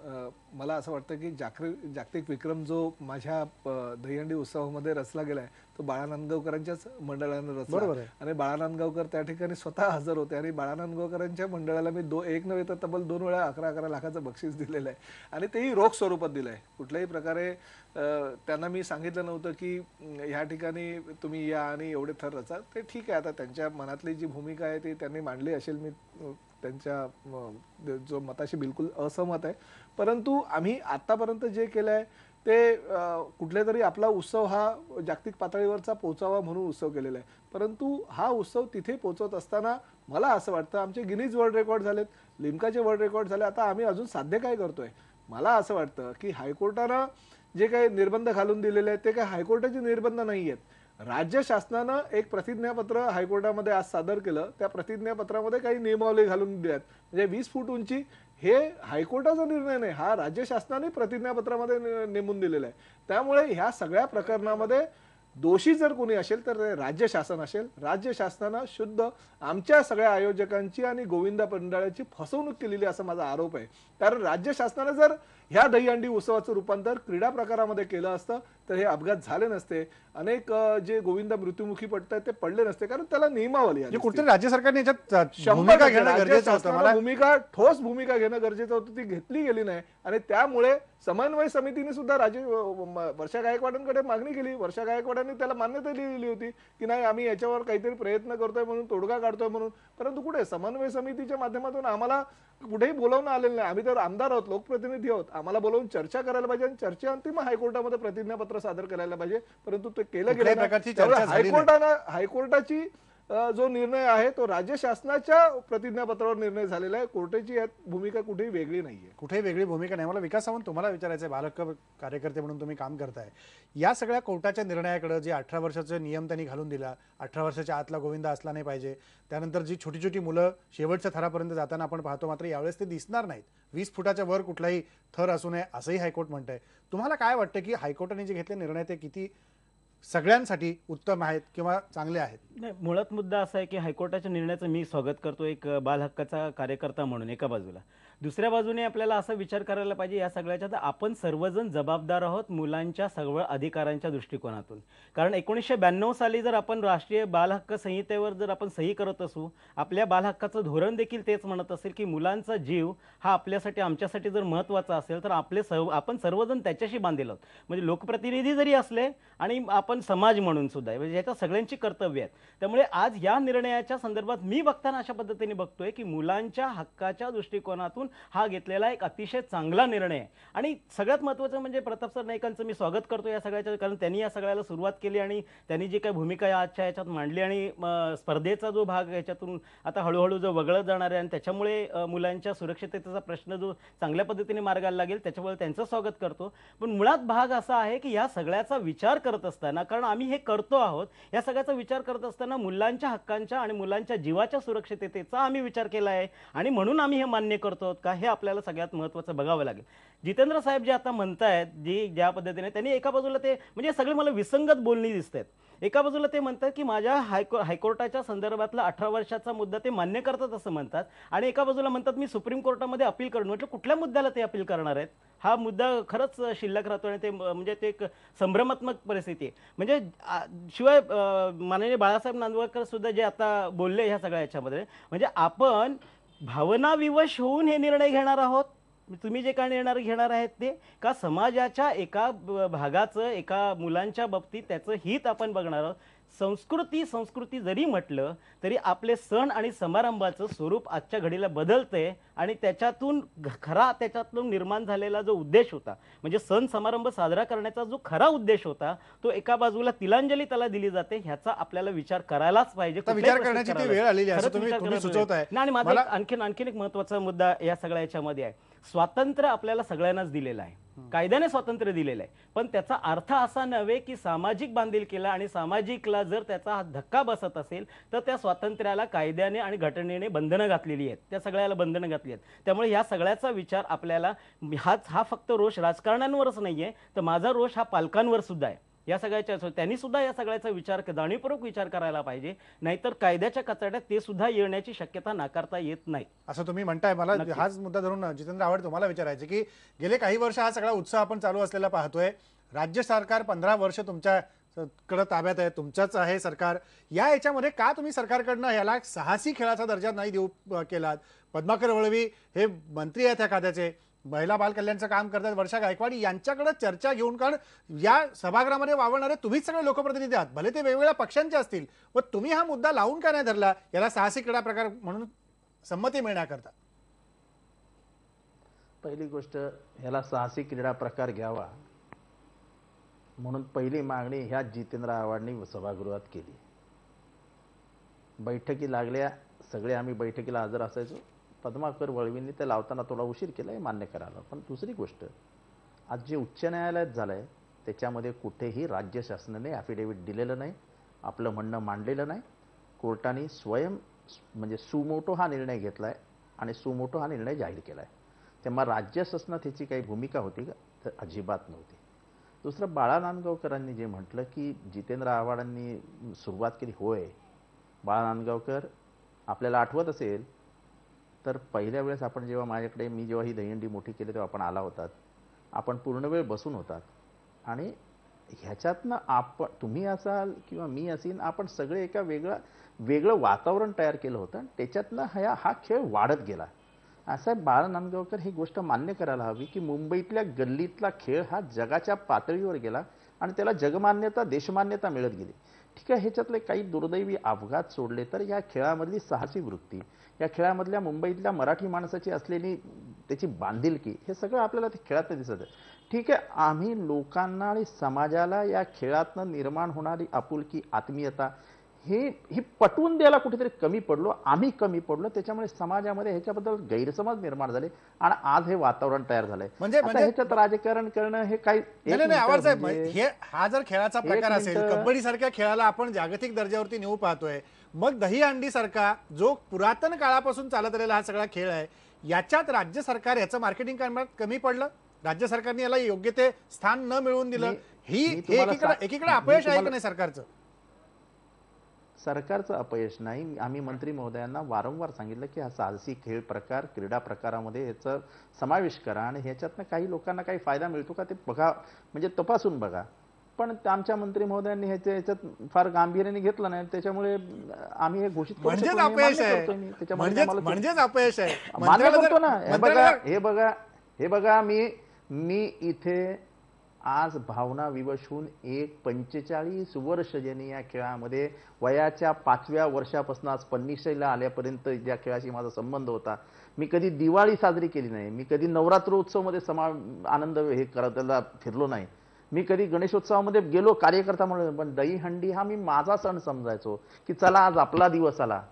[SPEAKER 2] मला असं वाटतं की जागतिक विक्रम जो माझ्या दहीहंडी उत्सवामध्ये रचला गेलाय तो बाळानंदगावकरांच्याच मंडळानं रचला. आणि बाळानंदगावकर त्या ठिकाणी स्वतः हजर होते आणि बाळानंदगावकरांच्या मंडळाला मी एक नव्हे तर तब्बल 2 वेळा 11 लाखाचं बक्षीस दिलेलं आहे. आणि तेही रोख स्वरूपात दिलं आहे. कुठल्याही प्रकारे त्यांना मी सांगितलं नव्हतं की ह्या ठिकाणी तुम्ही या आणि एवढे थर रचा. ते ठीक आहे, आता त्यांच्या मनातली जी भूमिका आहे ती त्यांनी मांडली असेल. मी त्यांच्या जो मताशी बिलकुल असहमत आहे. परंतु आम्ही आतापर्यंत जे केलं आहे ते कुठले तरी आपला उत्सव हा जागतिक पातळीवरचा पोहोचावा म्हणून उत्सव केलेला आहे. परंतु हा उत्सव तिथे पोहोचत असताना मला असं वाटतं आमचे गिनीज वर्ल्ड रेकॉर्ड झालेत, लिम्काचे वर्ल्ड रेकॉर्ड झाले. आता आम्ही अजून साध्य काय करतोय? मला असं वाटतं की हायकोर्टानं जे काही निर्बंध घालून दिलेले आहेत ते काही हायकोर्टाचे निर्बंध नाही आहेत. राज्य शासनानं एक प्रतिज्ञापत्र हायकोर्टामध्ये आज सादर केलं. त्या प्रतिज्ञापत्रामध्ये काही नियमावली घालून दिल्यात. म्हणजे 20 फूट उंची हे हायकोर्टाचा निर्णय नाही, हा राज्य शासनाने प्रतिज्ञापत्रामध्ये नेमून दिलेला आहे. त्यामुळे ह्या सगळ्या प्रकरणामध्ये दोषी जर कोणी असेल तर राज्य शासन असेल. राज्य शासनानं शुद्ध आमच्या सगळ्या आयोजकांची आणि गोविंदा मंडळाची फसवणूक केलेली असा माझा आरोप आहे. कारण राज्य शासनाने जर ह्या दहीहंडी उत्सवाचं रूपांतर क्रीडा प्रकारामध्ये केलं असतं तर हे अपघात झाले नसते. अनेक जे गोविंदा मृत्युमुखी पडतात ते पडले नसते. कारण त्याला नियमावली आहे.
[SPEAKER 1] कुठेतरी राज्य सरकारने याच्यात भूमिका घेणं गरजेचं होतं. मला
[SPEAKER 2] ठोस भूमिका घेणं गरजेचं होतं. ती घेतली गेली नाही आणि त्यामुळे समन्वय समितीने सुद्धा वर्षा गायकवाडांकडे मागणी केली. वर्षा गायकवाडांनी त्याला मान्यता दिलेली होती की नाही आम्ही याच्यावर काहीतरी प्रयत्न करतोय म्हणून, तोडगा काढतोय म्हणून. परंतु कुठे समन्वय समितीच्या माध्यमातून आम्हाला कुठेही बोलावणं आलेलं नाही. आम्ही तर आमदार आहोत, लोकप्रतिनिधी आहोत. आम्हाला बोलावून चर्चा करायला पाहिजे आणि चर्चेअंतिम हायकोर्टामध्ये प्रतिज्ञापत्र सादर करायला पाहिजे. परंतु ते केलं गेलं. हायकोर्टाची जो निर्णय आहे तो राज्य शासनाच्या प्रतिज्ञापत्रावर निर्णय झालेला आहे. कोर्टाची यात भूमिका कुठेही वेगळी नाहीये.
[SPEAKER 1] कुठेही वेगळी भूमिका नाही. मला विकास सावंत तुम्हाला विचारायचं आहे, बालहक्क कार्यकर्ते म्हणून तुम्ही काम करताय. या सगळ्या कोर्टाच्या निर्णयाकडे जे 18 वर्षाचे नियम त्यांनी घालून दिला, 18 वर्षाच्या आतला गोविंदा असला नाही पाहिजे, त्यानंतर जी छोटी छोटी मुलं शेवटच्या थरापर्यंत जाताना आपण पाहतो, मात्र यावेळेस ते दिसणार नाहीत. 20 फुटाच्या वर कुठलाही थर असू नये असंही हायकोर्ट म्हणतंय. तुम्हाला काय वाटतं की हायकोर्टाने जे घेतले निर्णय ते किती सगळ्यांसाठी उत्तम आहेत किंवा चांगले आहेत?
[SPEAKER 6] नाही, मुळात मुद्दा असा आहे की हायकोर्टाच्या निर्णयाचं मी स्वागत करतो एक बाल हक्काचा कार्यकर्ता म्हणून एका बाजूला. दुसऱ्या बाजूने आपल्याला असा विचार करायला पाहिजे या सगळ्याच्या, तर आपण सर्वजण जबाबदार आहोत मुलांच्या सर्व अधिकारांच्या दृष्टिकोनातून. कारण 1992 साली जर आपण राष्ट्रीय बाल हक्क संहितेवर जर आपण सही करत असू, आपल्या बाल हक्काचं धोरण देखील तेच म्हणत असेल की मुलांचा जीव हा आपल्यासाठी आमच्यासाठी जर महत्त्वाचा असेल तर आपण सर्वजण त्याच्याशी बांधलेलो आहोत. म्हणजे लोकप्रतिनिधी जरी असले आणि आपण समाज म्हणून सुद्धा म्हणजे याच्या सगळ्यांची कर्तव्य आहेत. त्यामुळे आज या निर्णयाच्या संदर्भात मी बघताना अशा पद्धतीने बघतोय की मुलांच्या हक्काच्या दृष्टिकोनातून हा घेतलेला एक अतिशय चांगला निर्णय आहे. आणि सगळ्यात महत्त्वाचं म्हणजे प्रताप सर नाईकांचं मी स्वागत करतो या सगळ्याच्या, कारण त्यांनी या सगळ्याला सुरुवात केली आणि त्यांनी जी काही भूमिका आजच्या याच्यात मांडली आणि स्पर्धेचा जो भाग याच्यातून आता हळूहळू जो वगळत जाणार आहे आणि त्याच्यामुळे मुलांच्या सुरक्षिततेचा प्रश्न जो चांगल्या पद्धतीने मार्गाला लागेल त्याच्यामुळे त्यांचं स्वागत करतो. पण मुळात भाग असा आहे की या सगळ्याचा विचार करत असताना, कारण आम्ही हे करतो आहोत, या सगळ्याचा विचार करत असताना मुलांच्या हक्कांच्या आणि मुलांच्या जीवाच्या सुरक्षिततेचा आम्ही विचार केला आहे आणि म्हणून आम्ही हे मान्य करतो का हे आपल्याला सगळ्यात महत्त्वाचं बघावं लागेल. जितेंद्र साहेब जे आता म्हणतायत, ज्या पद्धतीने त्यांनी एका बाजूला ते म्हणजे सगळे मला विसंगत बोलणी दिसत आहेत. एका बाजूला ते म्हणतात की माझ्या हायकोर्टाच्या संदर्भातला 18 वर्षाचा मुद्दा ते मान्य करतात असं म्हणतात आणि एका बाजूला म्हणतात मी सुप्रीम कोर्टामध्ये अपील करून. म्हटलं कुठल्या मुद्द्याला ते अपील करणार आहेत? हा मुद्दा खरंच शिल्लक राहतो आणि ते म्हणजे ते एक संभ्रमात्मक परिस्थिती आहे. म्हणजे शिवाय माननीय बाळासाहेब नांदवळकर सुद्धा जे आता बोलले ह्या सगळ्या याच्यामध्ये, म्हणजे आपण भावनाविवश होऊन हे निर्णय घेणार आहोत. तुम्ही जे काय निर्णय घेणार आहेत ते का समाजाच्या एका भागाचं, एका मुलांच्या बाबतीत त्याचं हित आपण बघणार आहोत. संस्कृती जरी म्हटलं तरी आपले सण आणि समारंभाचं स्वरूप आजच्या घडीला बदलतंय आणि त्याच्यातून निर्माण झालेला जो उद्देश होता, म्हणजे सण समारंभ साजरा करण्याचा जो खरा उद्देश होता, तो एका बाजूला तिलांजली त्याला दिली जाते. ह्याचा आपल्याला विचार करायलाच पाहिजे.
[SPEAKER 1] विचार करण्याची ती वेळ आलेली आहे असं तुम्ही सुचवताय.
[SPEAKER 6] आणि माझा आणखीन एक महत्त्वाचा मुद्दा या सगळ्या याच्यामध्ये आहे. स्वातंत्र्य आपल्याला सगळ्यांनाच दिलेलं आहे, कायद्याने स्वातंत्र्य दिलेलं आहे, पण त्याचा अर्थ असा नव्हे की सामाजिक बांधिलकीला आणि सामाजिकला जर त्याचा धक्का बसत असेल तर त्या स्वातंत्र्याला कायद्याने आणि घटनेने बंधनं घातलेली आहेत, त्या सगळ्याला बंधनं घातली आहेत. त्यामुळे या सगळ्याचा विचार आपल्याला हा फक्त रोष राजकारण्यांवरच नाहीये, तर माझा रोष हा पालकांवर सुद्धा आहे. या सगळ्याच्या त्यांनी सुद्धा या सगळ्याचा विचार जाणीवपूर्वक विचार करायला पाहिजे, नाहीतर कायद्याच्या कचाट्यात ते सुद्धा येण्याची शक्यता नाकारता येत नाही
[SPEAKER 1] असं तुम्ही म्हणताय. मला हाच मुद्दा धरून जितेंद्र आव्हाड तुम्हाला विचारायचं की गेले काही वर्ष हा सगळा उत्साह आपण चालू असलेला पाहतोय. राज्य सरकार 15 वर्ष तुमच्याकडे ताब्यात आहे, तुमच्याच आहे सरकार. या याच्यामध्ये का तुम्ही सरकारकडनं याला साहसी खेळाचा दर्जा नाही देऊ केलात? पद्माकर वळवी हे मंत्री आहेत त्या खात्याचे, महिला बाल कल्याणचं काम करतात, वर्षा गायकवाड यांच्याकडे चर्चा घेऊन, कारण या सभागृहामध्ये वावरणारे तुम्हीच सगळे लोकप्रतिनिधी आहात, भले ते वेगवेगळ्या पक्षांचे असतील, व तुम्ही हा मुद्दा लावून का नाही धरला याला साहसी क्रीडा प्रकार म्हणून संमती मिळण्याकरता?
[SPEAKER 4] पहिली गोष्ट, ह्याला साहसी क्रीडा प्रकार घ्यावा म्हणून पहिली मागणी ह्या जितेंद्र आव्हाडांनी सभागृहात केली. बैठकी लागल्या, सगळे आम्ही बैठकीला हजर असायचो. पद्माकर वळवींनी ते लावताना थोडा उशीर केला, हे मान्य करायला. पण दुसरी गोष्ट, आज जे उच्च न्यायालयात झालंय त्याच्यामध्ये कुठेही राज्य शासनाने ॲफिडेव्हिट दिलेलं नाही, आपलं म्हणणं मांडलेलं नाही. कोर्टाने म्हणजे सुमोटो हा निर्णय घेतलाय आणि सुमोटो हा निर्णय जाहीर केलाय. तेव्हा राज्य शासनात ह्याची काही भूमिका होती का? तर अजिबात नव्हती. दुसरं, बाळा नांदगावकरांनी जे म्हटलं की जितेंद्र आव्हाडांनी सुरुवात केली, होय, बाळा नांदगावकर आपल्याला आठवत असेल तर पहिल्या वेळेस आपण जेव्हा माझ्याकडे, मी जेव्हा ही दहीहंडी मोठी केली तेव्हा आपण आला होतात, आपण पूर्ण वेळ बसून होतात आणि ह्याच्यातनं तुम्ही असाल किंवा मी असेल, आपण सगळे एका वेगळं वातावरण तयार केलं होतं. त्याच्यातनं हा खेळ वाढत गेला. असं बाळा नांदगावकर ही गोष्ट मान्य करायला हवी की मुंबईतल्या गल्लीतला खेळ हा जगाच्या पातळीवर गेला आणि त्याला जगमान्यता, देशमान्यता मिळत गेली. ठीक आहे, ह्याच्यातले काही दुर्दैवी अपघात सोडले तर या खेळामधली साहसी वृत्ती, या खेळामधल्या मुंबईतल्या मराठी माणसाची असलेली त्याची बांधिलकी, हे सगळं आपल्याला त्या खेळात दिसत आहे. ठीक आहे, आम्ही लोकांना आणि समाजाला या खेळातनं निर्माण होणारी आपुलकी, आत्मीयता ही पटवून द्यायला कुठेतरी कमी पडलो, आम्ही कमी पडलो. त्याच्यामुळे समाजामध्ये ह्याच्याबद्दल गैरसमज निर्माण झाले आणि आज हे वातावरण तयार झालंय.
[SPEAKER 1] म्हणजे
[SPEAKER 4] ह्याच्यात राजकारण करणं हे काही
[SPEAKER 1] हा जर खेळाचा प्रकार असेल, कबड्डी सारख्या खेळाला आपण जागतिक दर्जावरती नेऊ पाहतोय, मग दहीहंडी सारखा जो पुरातन काळापासून चालत आलेला हा सगळा खेळ आहे, याच्यात राज्य सरकार याचं मार्केटिंग करण्यात कमी पडलं, राज्य सरकारने याला योग्य ते स्थान न मिळवून दिलं, ही
[SPEAKER 4] मी
[SPEAKER 1] हे
[SPEAKER 4] तुम्हाला
[SPEAKER 1] एकीकडे अपयश आहे की
[SPEAKER 4] तुम्हाला-
[SPEAKER 1] नाही सरकारचं?
[SPEAKER 4] सरकारचं अपयश नाही. आम्ही मंत्री महोदयांना वारंवार सांगितलं की हा साहसी खेळ प्रकार, क्रीडा प्रकारामध्ये याचा समावेश करा आणि ह्याच्यातनं काही लोकांना काही फायदा मिळतो का ते बघा, म्हणजे तपासून बघा. पण आमच्या मंत्री महोदयांनी याच्यात फार गांभीर्याने घेतलं नाही, त्याच्यामुळे आम्ही हे घोषित करू
[SPEAKER 1] म्हणजेच
[SPEAKER 4] शकलो नाही.
[SPEAKER 1] अपयश
[SPEAKER 4] मान्य
[SPEAKER 1] आहे.
[SPEAKER 4] करतोय मी. त्याच्यामध्ये आम्हाला
[SPEAKER 1] म्हणजेच अपयश आहे.
[SPEAKER 4] मान्य
[SPEAKER 1] मंत्र्याला
[SPEAKER 4] करतो
[SPEAKER 1] जर-
[SPEAKER 4] ना. हे बघा मी इथे आज भावना विवश होऊन 45 वर्ष ज्यांनी या खेळामध्ये वयाच्या 5व्या वर्षापासून आज 85ला आल्यापर्यंत ज्या खेळाशी माझा संबंध होता, मी कधी दिवाळी साजरी केली नाही, मी कधी नवरात्रोत्सवमध्ये आनंद हे करायला फिरलो नाही, मी कधी गणेशोत्सवामध्ये गेलो कार्यकर्ता म्हणून, पण दहीहंडी हा मी माझा सण समजायचो की चला आज आपला दिवस आला.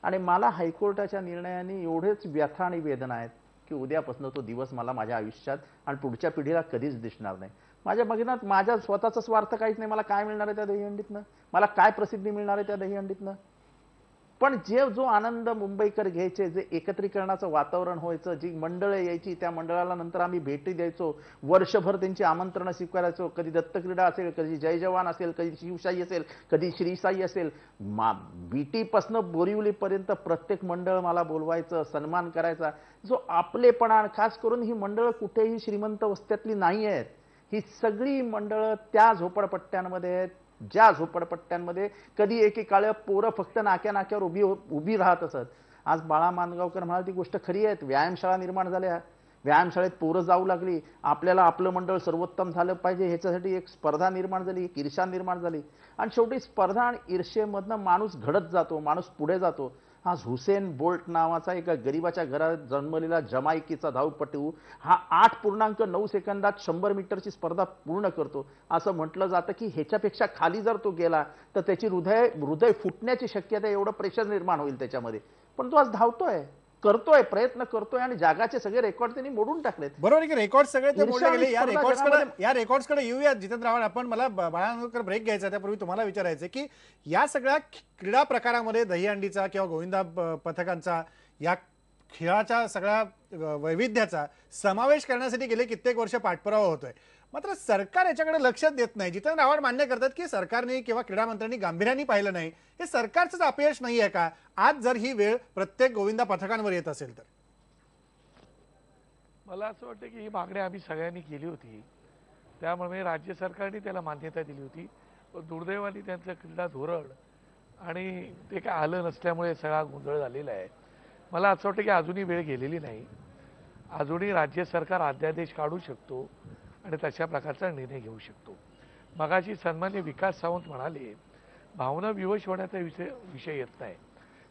[SPEAKER 4] आणि मला हायकोर्टाच्या निर्णयाने एवढेच व्यथा आणि वेदना आहेत की उद्यापासून तो दिवस मला माझ्या आयुष्यात आणि पुढच्या पिढीला कधीच दिसणार नाही. माझ्या बघिनात माझ्या स्वतःचा स्वार्थ काहीच नाही. मला काय मिळणार आहे त्या दहीहंडीतनं, मला काय प्रसिद्धी मिळणार आहे त्या दहीहंडीतनं, पण जो आनंद मुंबईकर घ्यायचे, जे एकत्रीकरणाचं वातावरण व्हायचं, जी मंडळं यायची, त्या मंडळाला नंतर आम्ही भेटी द्यायचो, वर्षभर त्यांची आमंत्रणं स्वीकारायचो. कधी दत्तक्रीडा असेल, कधी जय जवान असेल, कधी शिवशाही असेल, कधी श्रीसाई असेल, बीटीपासनं बोरिवलीपर्यंत प्रत्येक मंडळ मला बोलवायचं, सन्मान करायचा. जो आपलेपणा, खास करून ही मंडळं कुठेही श्रीमंत वस्त्यातली नाही आहेत. ही सगळी मंडळं त्या झोपडपट्ट्यांमध्ये आहेत, ज्या झोपडपट्ट्यांमध्ये कधी एकेकाळी पोरं फक्त नाक्यावर उभी राहत असत. आज बाळा मानगावकर म्हणाल ती गोष्ट खरी आहे. व्यायामशाळा निर्माण झाल्या, व्यायामशाळेत पोरं जाऊ लागली, आपल्याला आपलं मंडळ सर्वोत्तम झालं पाहिजे ह्याच्यासाठी एक स्पर्धा निर्माण झाली, एक ईर्ष्या निर्माण झाली. आणि शेवटी स्पर्धा आणि ईर्ष्येमधनं माणूस घडत जातो, माणूस पुढे जातो. आज हुसेन बोल्ट नावाचा एका गरीबाच्या घरात जन्मलेला जमायकीचा धावपटू हा 8.9 सेकंदात 100 मीटरची स्पर्धा पूर्ण करतो. असं म्हटलं जातं की ह्याच्यापेक्षा खाली जर तो गेला तर त्याची हृदय फुटण्याची शक्यता, एवढं प्रेशर निर्माण होईल त्याच्यामध्ये. पण तो आज धावतोय, करतोय, प्रयत्न करतोय आणि जगाचे सगळे रेकॉर्ड त्यांनी मोडून टाकलेत.
[SPEAKER 1] बरोबर आहे की रेकॉर्ड सगळे ते मोडले
[SPEAKER 4] ईर्ष्या आणि
[SPEAKER 1] गेले.
[SPEAKER 4] स्पर्धा
[SPEAKER 1] या रेकॉर्ड्सकडे येऊयात जितेंद्र आव्हाड. आपण मला बाळांकर ब्रेक घ्यायचा, त्यापूर्वी तुम्हाला विचारायचं की या सगळ्या क्रीडा प्रकारामध्ये दहीहंडीचा किंवा गोविंदा पथकांचा, या खेळाच्या सगळ्या वैविध्याचा समावेश करण्यासाठी गेले कित्येक वर्ष पाठपुरावा होतोय. मात्र सरकार याच्याकडे लक्ष देत नाही. जितेंद्र आव्हाड मान्य करतात की सरकारने किंवा क्रीडा मंत्र्यांनी गांभीर्याने पाहिलं नाही. हे सरकारचंच अपयश नाही आहे का आज जर ही वेळ प्रत्येक गोविंदा पथकांवर येत असेल तर?
[SPEAKER 5] मला असं वाटतं की ही मागणी आम्ही सगळ्यांनी केली होती, त्यामुळे राज्य सरकारने त्याला मान्यता दिली होती. पण दुर्दैवाने त्यांचं क्रीडा धोरण आणि ते काय आलं नसल्यामुळे सगळा गोंधळ झालेला आहे. मला असं वाटतं की अजूनही वेळ गेलेली नाही. अजूनही राज्य सरकार अध्यादेश काढू शकतो आणि तशा प्रकारचा निर्णय घेऊ शकतो. मगाशी सन्मान्य विकास सावंत म्हणाले भावना विवश होण्याचा विषय येत नाही.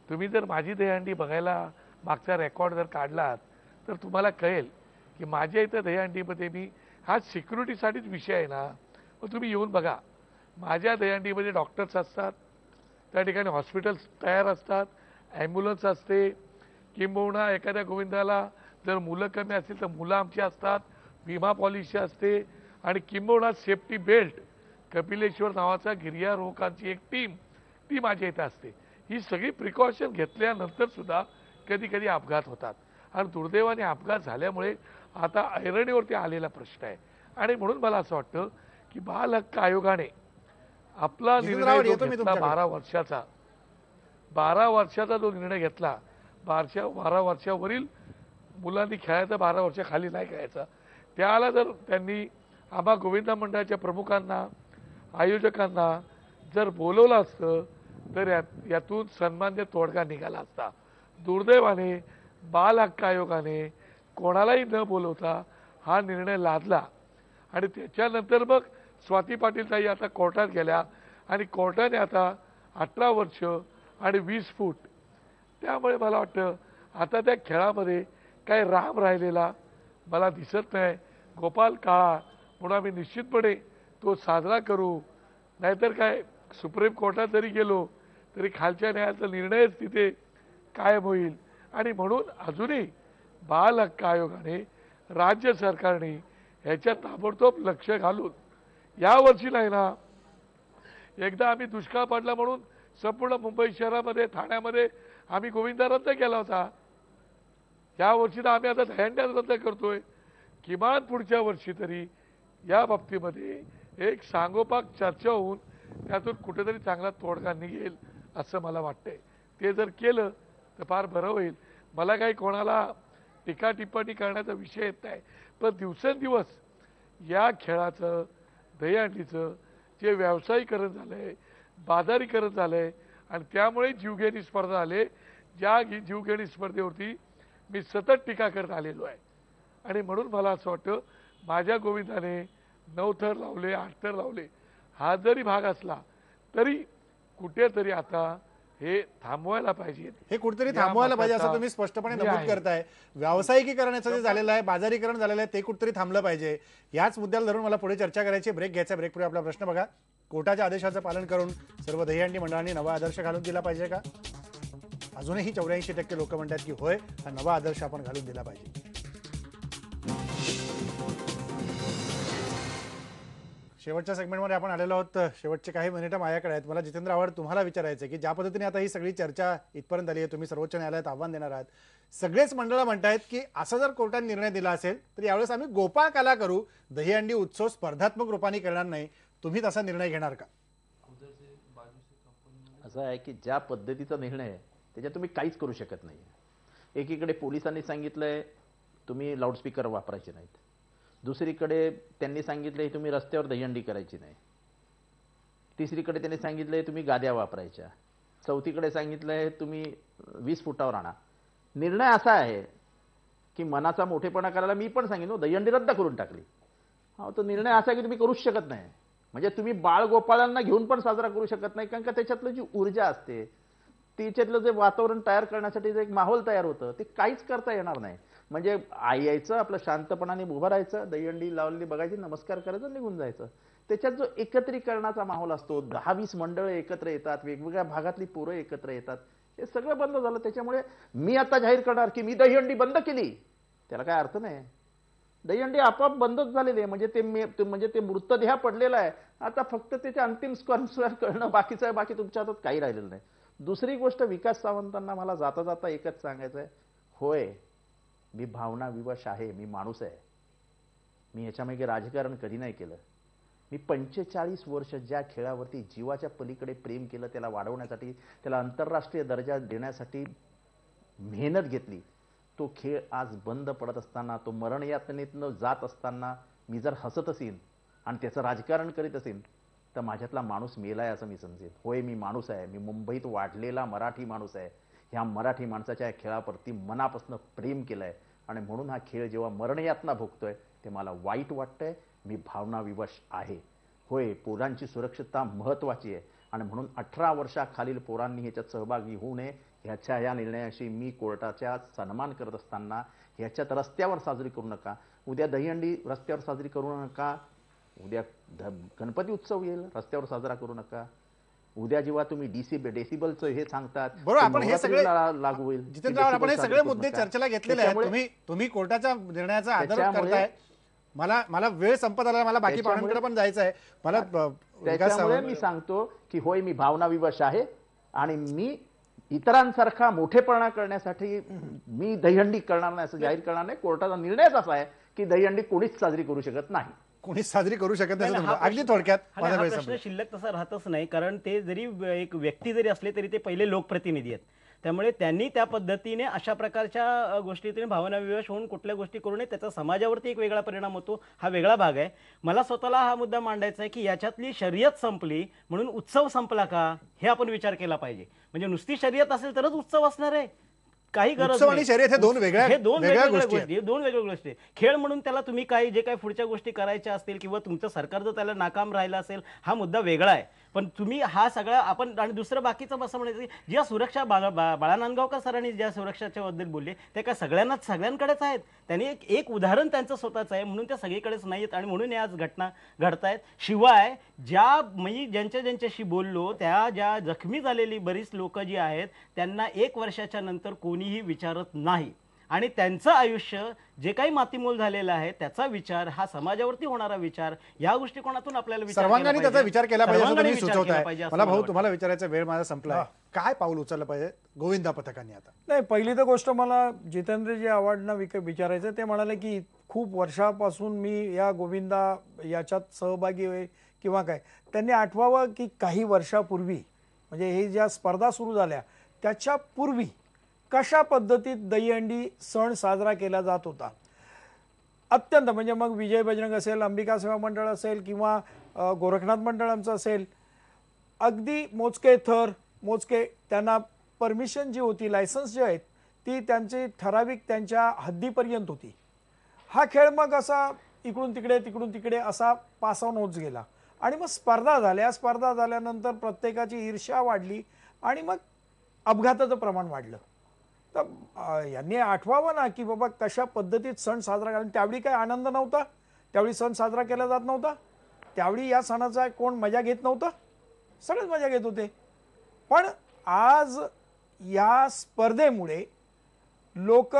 [SPEAKER 5] तुम्ही जर माझी दहीहंडी बघायला मागचा रेकॉर्ड जर काढलात तर तुम्हाला कळेल की माझ्या इथं दहीहंडीमध्ये मी हा सिक्युरिटीसाठीच विषय आहे ना, मग तुम्ही येऊन बघा. माझ्या दहीहंडीमध्ये डॉक्टर्स असतात, त्या ठिकाणी हॉस्पिटल्स तयार असतात, ॲम्ब्युलन्स असते, किंबहुना एखाद्या गोविंदाला जर मुलं कमी असतील तर मुलं आमची असतात, विमा पॉलिसी असते आणि किंबहुना सेफ्टी बेल्ट, कपिलेश्वर नावाचा गिर्यारोहकांची एक ती माझ्या इथं असते. ही सगळी प्रिकॉशन घेतल्यानंतर सुद्धा कधी कधी अपघात होतात आणि दुर्दैवाने अपघात झाल्यामुळे आता ऐरणीवरती आलेला प्रश्न आहे. आणि म्हणून मला असं वाटतं की बाल हक्क आयोगाने आपला निर्णय जो घेतला 12 वर्षाचा जो निर्णय घेतला, 12 वर्षावरील मुलांनी खेळायचा, 12 वर्षाखाली नाही खेळायचा, त्याला जर त्यांनी आम्हा गोविंदा मंडळाच्या प्रमुखांना, आयोजकांना जर बोलवलं असतं तर यातून सन्मान्य तोडगा निघाला असता. दुर्दैवाने बाल हक्क आयोगाने कोणालाही न बोलवता हा निर्णय लादला आणि त्याच्यानंतर मग स्वाती पाटील ताई आता कोर्टात गेल्या आणि कोर्टाने आता 18 वर्ष आणि 20 फूट, त्यामुळे मला वाटतं आता त्या खेळामध्ये काही राम राहिलेला मला दिसत नाही. गोपाल काळा म्हणून आम्ही निश्चितपणे तो साजरा करू, नाहीतर काय सुप्रीम कोर्टात जरी गेलो तरी खालच्या न्यायाचा निर्णयच तिथे कायम होईल. आणि म्हणून अजूनही बाल हक्क आयोगाने, राज्य सरकारने ह्याच्यात ताबडतोब लक्ष घालून यावर्षी नाही ना, एकदा आम्ही दुष्काळ पडला म्हणून संपूर्ण मुंबई शहरामध्ये, ठाण्यामध्ये आम्ही गोविंदा रद्द केला होता. यावर्षी तर आम्ही आता दहीहंड्याच रद्द करतोय. किमान पुढच्या वर्षी तरी या बाबतीमध्ये एक सांगोपाक चर्चा होऊन त्यातून कुठेतरी चांगला तोडगा निघेल असं मला वाटतंय. ते जर केलं तर फार बरं होईल. मला काही कोणाला टीका टिप्पणी करण्याचा विषय येत नाही, पण दिवसेंदिवस या खेळाचं दहीहंडीचं जे व्यावसायीकरण झालंय, बाजारीकरण झालंय आणि त्यामुळे जीवघेणी स्पर्धा आले. ज्या जीवघेणी स्पर्धेवरती मी सतत टीका करत आलेलो आहे आणि म्हणून मला असं वाटतं माझ्या गोविंदाने 9 थर लावले, 8 थर लावले. हा जरी भाग असला तरी कुठेतरी आता हे थांबवायला पाहिजे.
[SPEAKER 1] हे कुठेतरी थांबवायला पाहिजे असं तुम्ही स्पष्टपणे नमूद करताय. व्यावसायिकीकरणाचं जे झालेलं आहे, बाजारीकरण झालेलं आहे, ते कुठेतरी थांबलं पाहिजे. याच मुद्द्याला धरून मला पुढे चर्चा करायची. ब्रेक घ्यायचा. ब्रेकपूर्वी आपला प्रश्न बघा. कोर्टाच्या आदेशाचं पालन करून सर्व दहीहंडी मंडळांनी नवा आदर्श घालून दिला पाहिजे का? अजूनही 84% लोक म्हणतात की होय, हा नवा आदर्श आपण घालून दिला पाहिजे. शेवटच्या सेगमेंटमध्ये आपण आलेलो आहोत. शेवटचे काही मिनिटं माझ्याकडे आहेत. मला जितेंद्र आव्हाड तुम्हाला विचारायचं आहे की ज्या पद्धतीने आता ही सगळी चर्चा इथपर्यंत आली आहे, तुम्ही सर्वोच्च न्यायालयात आव्हान देणार आहात. सगळेच मंडळ म्हणतायत की असं जर कोर्टाने निर्णय दिला असेल तर यावेळेस आम्ही गोपाळ कला करू, दहीहंडी उत्सव स्पर्धात्मक रूपाने करणार नाही. तुम्ही तसा निर्णय घेणार का?
[SPEAKER 4] असं आहे की ज्या पद्धतीचा निर्णय आहे त्याच्यात तुम्ही काहीच करू शकत नाही. एकीकडे पोलिसांनी सांगितलंय तुम्ही लाऊडस्पीकर वापरायचे नाहीत, दुसरीकडे त्यांनी सांगितलंय तुम्ही रस्त्यावर दहीहंडी करायची नाही, तिसरीकडे त्यांनी सांगितलंय तुम्ही गाद्या वापरायच्या, चौथीकडे सांगितलंय तुम्ही 20 फुटावर आणा. निर्णय असा आहे की मनाचा मोठेपणा करायला मी पण सांगितलं दहीहंडी रद्द करून टाकली. हा तो निर्णय असा की तुम्ही करूच शकत नाही. म्हणजे तुम्ही बाळगोपाळांना घेऊन पण साजरा करू शकत नाही, कारण का त्याच्यातलं जी ऊर्जा असते, त्याच्यातलं जे वातावरण तयार करण्यासाठी जे एक माहोल तयार होतं ते काहीच करता येणार नाही. म्हणजे यायचं आपलं शांतपणाने उभं राहायचं, दहीहंडी लावलेली बघायची, नमस्कार करायचं, निघून जायचं. त्याच्यात जो एकत्रीकरणाचा माहोल असतो, 10-20 मंडळ एकत्र येतात, वेगवेगळ्या भागातली पोरं एकत्र येतात, हे सगळं बंद झालं. त्याच्यामुळे मी आता जाहीर करणार की मी दहीहंडी बंद केली, त्याला काय अर्थ नाही. दहीहंडी आपोआप बंदच झालेली आहे. म्हणजे ते मृतदेह पडलेला आहे. आता फक्त त्याचे अंतिम संस्कार करणं बाकीचं आहे. बाकी तुमच्या हातात काही राहिलेलं नाही. दुसरी गोष्ट, विकास सावंतांना मला जाता जाता एकच सांगायचं आहे, होय मी भावना विवश आहे, मी माणूस आहे. मी ह्याच्यामागे राजकारण कधी नाही केलं. मी 45 वर्ष ज्या खेळावरती जीवाच्या पलीकडे प्रेम केलं, त्याला वाढवण्यासाठी, त्याला आंतरराष्ट्रीय दर्जा देण्यासाठी मेहनत घेतली, तो खेळ आज बंद पडत असताना, तो मरण यातनेतनं जात असताना मी जर हसत असेन आणि त्याचं राजकारण करीत असेन तर माझ्यातला माणूस मेलाय असं मी समजेन. होय मी माणूस आहे, मी मुंबईत वाढलेला मराठी माणूस आहे. ह्या मराठी माणसाच्या खेळाप्रती मनापासून प्रेम केलंय आणि म्हणून हा खेळ जेव्हा मरणयातना भोगतोय ते मला वाईट वाटतंय. मी भावना विवश आहे. होय पोरांची सुरक्षितता महत्त्वाची आहे आणि म्हणून 18 वर्षाखालील पोरांनी ह्याच्यात सहभागी होऊ नये ह्याच्या या निर्णयाशी मी कोर्टाचा सन्मान करत असताना ह्याच्यात रस्त्यावर साजरी करू नका, उद्या दहीहंडी रस्त्यावर साजरी करू नका, उद्या गणपती उत्सव येईल रस्त्यावर साजरा करू नका, उद्या जेव्हा तुम्ही डेसिबलचं हे सांगतात
[SPEAKER 1] बरोबर, आपण हे सगळे
[SPEAKER 4] लागू होईल.
[SPEAKER 1] जितेंद्र आव्हाड, आपण हे सगळे मुद्दे चर्चेला घेतलेले आहेत. तुम्ही कोर्टाच्या निर्णयाचा आदर करताय. मला वेळ संपत आला, मला बाकी पाहुण्यांकडे पण जायचं आहे. मला
[SPEAKER 4] त्याच्यामुळे मी सांगतो की होय मी भावना विवश आहे आणि मी इतरांसारखा मोठेपणा करण्यासाठी मी दहीहंडी करणार नाही असं जाहीर करणार नाही. कोर्टाचा निर्णयच असा आहे की दहीहंडी कोणीच साजरी करू शकत नाही,
[SPEAKER 1] कोणीच साजरी करू शकत नाही.
[SPEAKER 6] हा
[SPEAKER 1] अगदी थोडक्यात
[SPEAKER 6] हा प्रश्न शिल्लक तसा राहतच नाही, कारण ते जरी एक व्यक्ती जरी असले तरी ते पहिले लोकप्रतिनिधी आहेत. त्यामुळे त्यांनी त्या पद्धतीने अशा प्रकारच्या गोष्टीतून भावनाविवश होऊन कुठल्या गोष्टी करू नये. त्याचा समाजावरती एक वेगळा परिणाम होतो, हा वेगळा भाग आहे. मला स्वतःला हा मुद्दा मांडायचा आहे की याच्यातली शर्यत संपली म्हणून उत्सव संपला का, हे आपण विचार केला पाहिजे. म्हणजे नुसती शर्यत असेल तरच उत्सव असणार आहे, काही गरज
[SPEAKER 1] आणि शर्यत हे दोन वेगळ्या गोष्टी.
[SPEAKER 6] दोन वेगळ्या गोष्टी. खेळ म्हणून त्याला तुम्ही काही जे काही पुढच्या गोष्टी करायच्या असतील किंवा तुमचं सरकार जर त्याला नाकाम राहिलं असेल हा मुद्दा वेगळा आहे. पण तुम्ही हा सगळा आपण आणि दुसरं बाकीचं असं म्हणायचं की ज्या सुरक्षा बाळा नांदगावकर सरांनी ज्या सुरक्षाच्या बद्दल बोलले ते काय सगळ्यांकडेच आहेत. त्यांनी एक उदाहरण त्यांचं स्वतःच आहे म्हणून त्या सगळीकडेच नाहीत आणि म्हणून आज घटना घडतायत. शिवाय मी ज्यांच्याशी बोललो त्या ज्या जखमी झालेली बरीच लोक जी आहेत त्यांना 1 वर्षाच्या नंतर कोणीही विचारत नाही आणि त्यांचं आयुष्य जे काही मातीमोल झालेलं आहे त्याचा विचार, हा समाजावरती होणारा विचार, या दृष्टिकोनातून आपल्याला
[SPEAKER 1] सर्वांनी त्याचा विचार केला पाहिजे. मला भाऊ तुम्हाला विचारायचा वेळ माझा संपला, काय पाऊल उचललं पाहिजे गोविंदा पथकांनी आता?
[SPEAKER 3] नाही, पहिली तर गोष्ट मला जितेंद्रजी आव्हाडांना विचारायचं, ते म्हणाले की खूप वर्षापासून मी या गोविंदा याच्यात सहभागी किंवा काय, त्यांनी आठवावं की काही वर्षापूर्वी म्हणजे हे ज्या स्पर्धा सुरू झाल्या त्याच्यापूर्वी कशा पद्धतीत दहीहंडी सण साजरा केला जात होता. अत्यंत म्हणजे मग विजय बजरंग असेल, अंबिका सेवा मंडळ असेल किंवा गोरखनाथ मंडळ आमचं असेल, अगदी मोजके थर, मोजके त्यांना परमिशन जी होती, लायसन्स जे आहेत ती त्यांची ठराविक त्यांच्या हद्दीपर्यंत होती. हा खेळ मग असा इकडून तिकडे असा पास ऑन होत गेला आणि मग स्पर्धा झाल्या. स्पर्धा झाल्यानंतर प्रत्येकाची ईर्ष्या वाढली आणि मग अपघाताचं प्रमाण वाढलं. तर यांनी आठवावं ना की बाबा कशा पद्धतीत सण साजरा केला. त्यावेळी काय आनंद नव्हता, त्यावेळी सण साजरा केला जात नव्हता, त्यावेळी या सणाचा कोण मजा घेत नव्हतं, सगळेच मजा घेत होते. पण आज या स्पर्धेमुळे लोक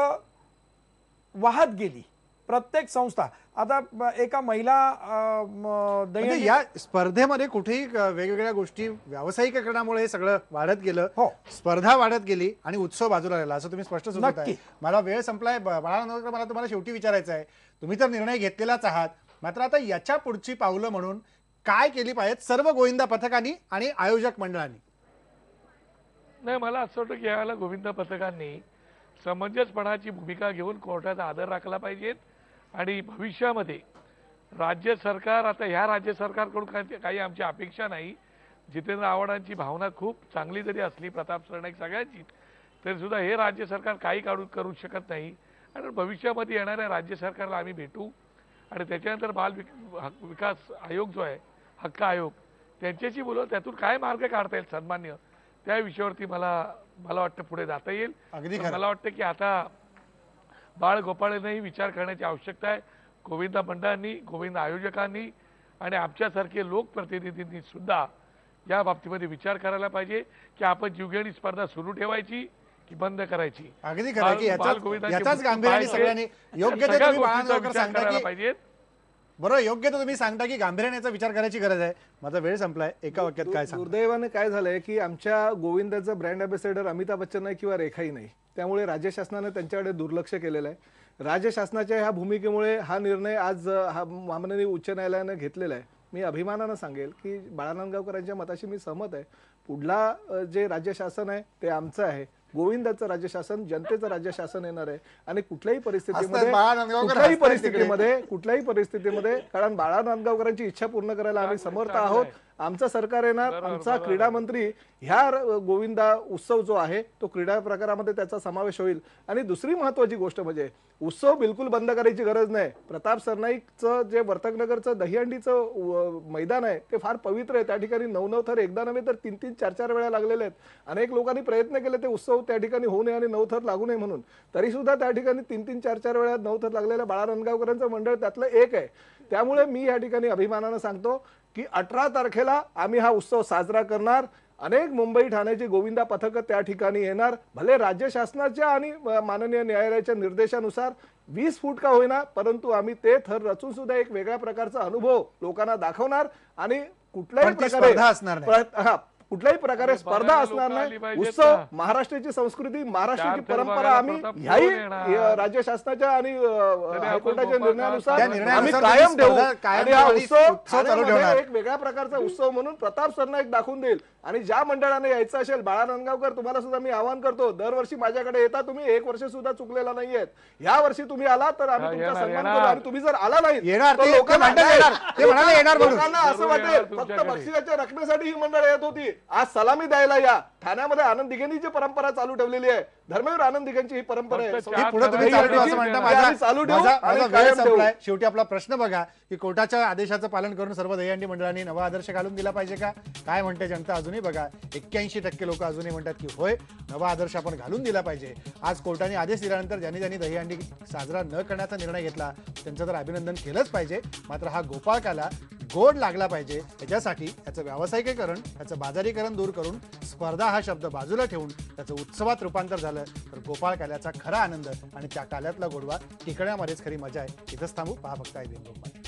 [SPEAKER 3] वाहत गेली, प्रत्येक संस्था. आता एका महिला
[SPEAKER 1] म्हणजे या स्पर्धेमध्ये कुठेही वेगवेगळ्या गोष्टी व्यावसायिकरणामुळे हे सगळं वाढत गेलं.
[SPEAKER 3] हो.
[SPEAKER 1] स्पर्धा वाढत गेली आणि उत्सव बाजूला राहिला असं तुम्ही स्पष्ट सुचवत आहे.
[SPEAKER 3] नक्की.
[SPEAKER 1] मला वेळ संपलाय. बाळानंदकर, मला तुम्हाला शेवटी विचारायचं आहे, तुम्ही तर निर्णय घेतलेलाच आहात, मात्र आता याच्या पुढची पावलं म्हणून काय केली पाहिजेत सर्व गोविंदा पथकांनी आणि आयोजक मंडळांनी?
[SPEAKER 5] नाही, मला असं वाटतं की यावेळेला गोविंदा पथकांनी समंजसपणाची भूमिका घेऊन कोर्टाचा आदर राखला पाहिजे आणि भविष्यामध्ये राज्य सरकार, आता ह्या राज्य सरकारकडून काही आमची अपेक्षा नाही. जितेंद्र आव्हाडांची भावना खूप चांगली जरी असली, प्रताप सरनाईक सगळ्यांची, तरी सुद्धा हे राज्य सरकार काही करू शकत नाही. आणि भविष्यामध्ये येणाऱ्या राज्य सरकारला आम्ही भेटू आणि त्याच्यानंतर बाल विकास आयोग जो आहे, हक्क आयोग, त्यांच्याशी बोलू, त्यातून काय मार्ग काढता येईल सन्मान्य, त्या विषयावरती मला वाटतं पुढे जाता येईल. मला वाटतं की आता बाळ गोपाळांनाही विचार करण्याची आवश्यकता आहे. गोविंदा मंडळांनी, गोविंदा आयोजकांनी आणि आमच्यासारखे लोकप्रतिनिधींनी सुद्धा या बाबतीमध्ये विचार करायला पाहिजे की आपण जीवघेणी स्पर्धा सुरू ठेवायची की बंद करायची.
[SPEAKER 1] अगदी खरं की याचाच गांभीर्याने सगळ्यांनी योग्य ते तुम्ही बाळानंदकर सांगता की
[SPEAKER 5] पाहिजे.
[SPEAKER 1] बरोबर, योग्य तर तुम्ही सांगता की गांभीर्याचा विचार करायची गरज आहे. माझा वेळ संपलाय. एका वाक्यात काय सांगता?
[SPEAKER 2] दुर्दैवाने काय झालंय की आमच्या गोविंदाचा ब्रँड अँबॅसेडर अमिताभ बच्चन नाही किंवा रेखाही नाही, त्यामुळे राज्य शासनाने त्यांच्याकडे दुर्लक्ष केलेलं आहे. राज्य शासनाच्या ह्या भूमिकेमुळे हा निर्णय आज हा माननीय उच्च न्यायालयाने घेतलेला आहे. मी अभिमानानं सांगेल की बाळानंदगावकरांच्या मताशी मी सहमत आहे. पुढला जे राज्य शासन आहे ते आमचं आहे. गोविंदाचं राज्य शासन जनतेचं राज्य शासन येणार आहे आणि कुठल्याही परिस्थितीमध्ये कारण बाळानंदगावकरांची इच्छा पूर्ण करायला आम्ही समर्थ आहोत. आमचं सरकार येणार. आमचा क्रीडा मंत्री ह्या गोविंदा उत्सव जो आहे तो क्रीडा प्रकारामध्ये त्याचा समावेश होईल. आणि दुसरी महत्वाची गोष्ट म्हणजे उत्सव बिलकुल बंद करायची गरज नाही. प्रताप सरनाईकचं जे वर्तकनगरचं दहीहंडीचं मैदान आहे ते फार पवित्र आहे. त्या ठिकाणी 9 थर एकदा नव्हे तर 3-3, 4-4 वेळा लागलेले आहेत. अनेक लोकांनी प्रयत्न केले ते उत्सव त्या ठिकाणी होऊ नये आणि 9 थर लागू नये म्हणून, तरी सुद्धा त्या ठिकाणी 3-3, 4-4 वेळा 9 थर लागलेल्या बाळानंदगावकरांचं मंडळ त्यातलं एक आहे. त्यामुळे मी या ठिकाणी अभिमानानं सांगतो की 18 तारखेला आम्ही हा उत्सव साजरा करणार. अनेक मुंबई ठाण्याची गोविंदा पथक त्या ठिकाणी येणार. भले राज्य शासनाच्या आणि माननीय न्यायालयाच्या निर्देशानुसार 20 फूट का होईना, परंतु आम्ही ते थर रचून सुद्धा एक वेगळ्या प्रकारचा अनुभव लोकांना दाखवणार आणि कुठल्याही प्रकारे स्पर्धा असणार नाही. उत्सव, महाराष्ट्राची संस्कृती, महाराष्ट्राची परंपरा आम्ही ह्याही राज्य शासनाच्या आणि हायकोर्टाच्या निर्णयानुसार आम्ही कायम ठेवू आणि हा उत्सव एक वेगळ्या प्रकारचा उत्सव म्हणून प्रताप सरनाईक दाखवून देईल. आणि ज्या मंडळाने यायचं असेल, बाळानंदगावकर तुम्हाला सुद्धा मी आवाहन करतो, दरवर्षी माझ्याकडे येता तुम्ही, एक वर्ष सुद्धा चुकलेला नाहीयेत. या वर्षी तुम्ही आला तर आम्ही तुमचा सन्मान करू आणि तुम्ही जर आला नाही लोकांना असं वाटेल फक्त बक्षिसाच्या रकमेसाठी ही मंडळ येत होती. आज सलामी द्यायला या. ठाण्यामध्ये आनंद दिघेंची परंपरा चालू ठेवलेली आहे. धर्मवीर आनंद दिघेंची ही परंपरा आहे.
[SPEAKER 1] शेवटी आपला प्रश्न बघा की कोर्टाच्या आदेशाचं पालन करून सर्व दहीहंडी मंडळांनी नवा आदर्श घालून दिला पाहिजे का? काय म्हणते जनता अजूनही बघा. 81% लोक अजूनही म्हणतात की होय, नवा आदर्श आपण घालून दिला पाहिजे. आज कोर्टाने आदेश दिल्यानंतर ज्यांनी ज्यांनी दहीहंडी साजरा न करण्याचा निर्णय घेतला त्यांचं तर अभिनंदन केलंच पाहिजे. मात्र हा गोपाळकाला गोड लागला पाहिजे. याच्यासाठी याचं व्यावसायिकीकरण, याचं बाजारीकरण दूर करून स्पर्धा हा शब्द बाजूला ठेवून त्याचं उत्सवात रूपांतर झालं तर गोपाळ काल्याचा खरा आनंद आणि त्या काल्यातला गोडवा टिकण्यामध्येच खरी मजा आहे. इथंच थांबू. पहा फक्त IBM.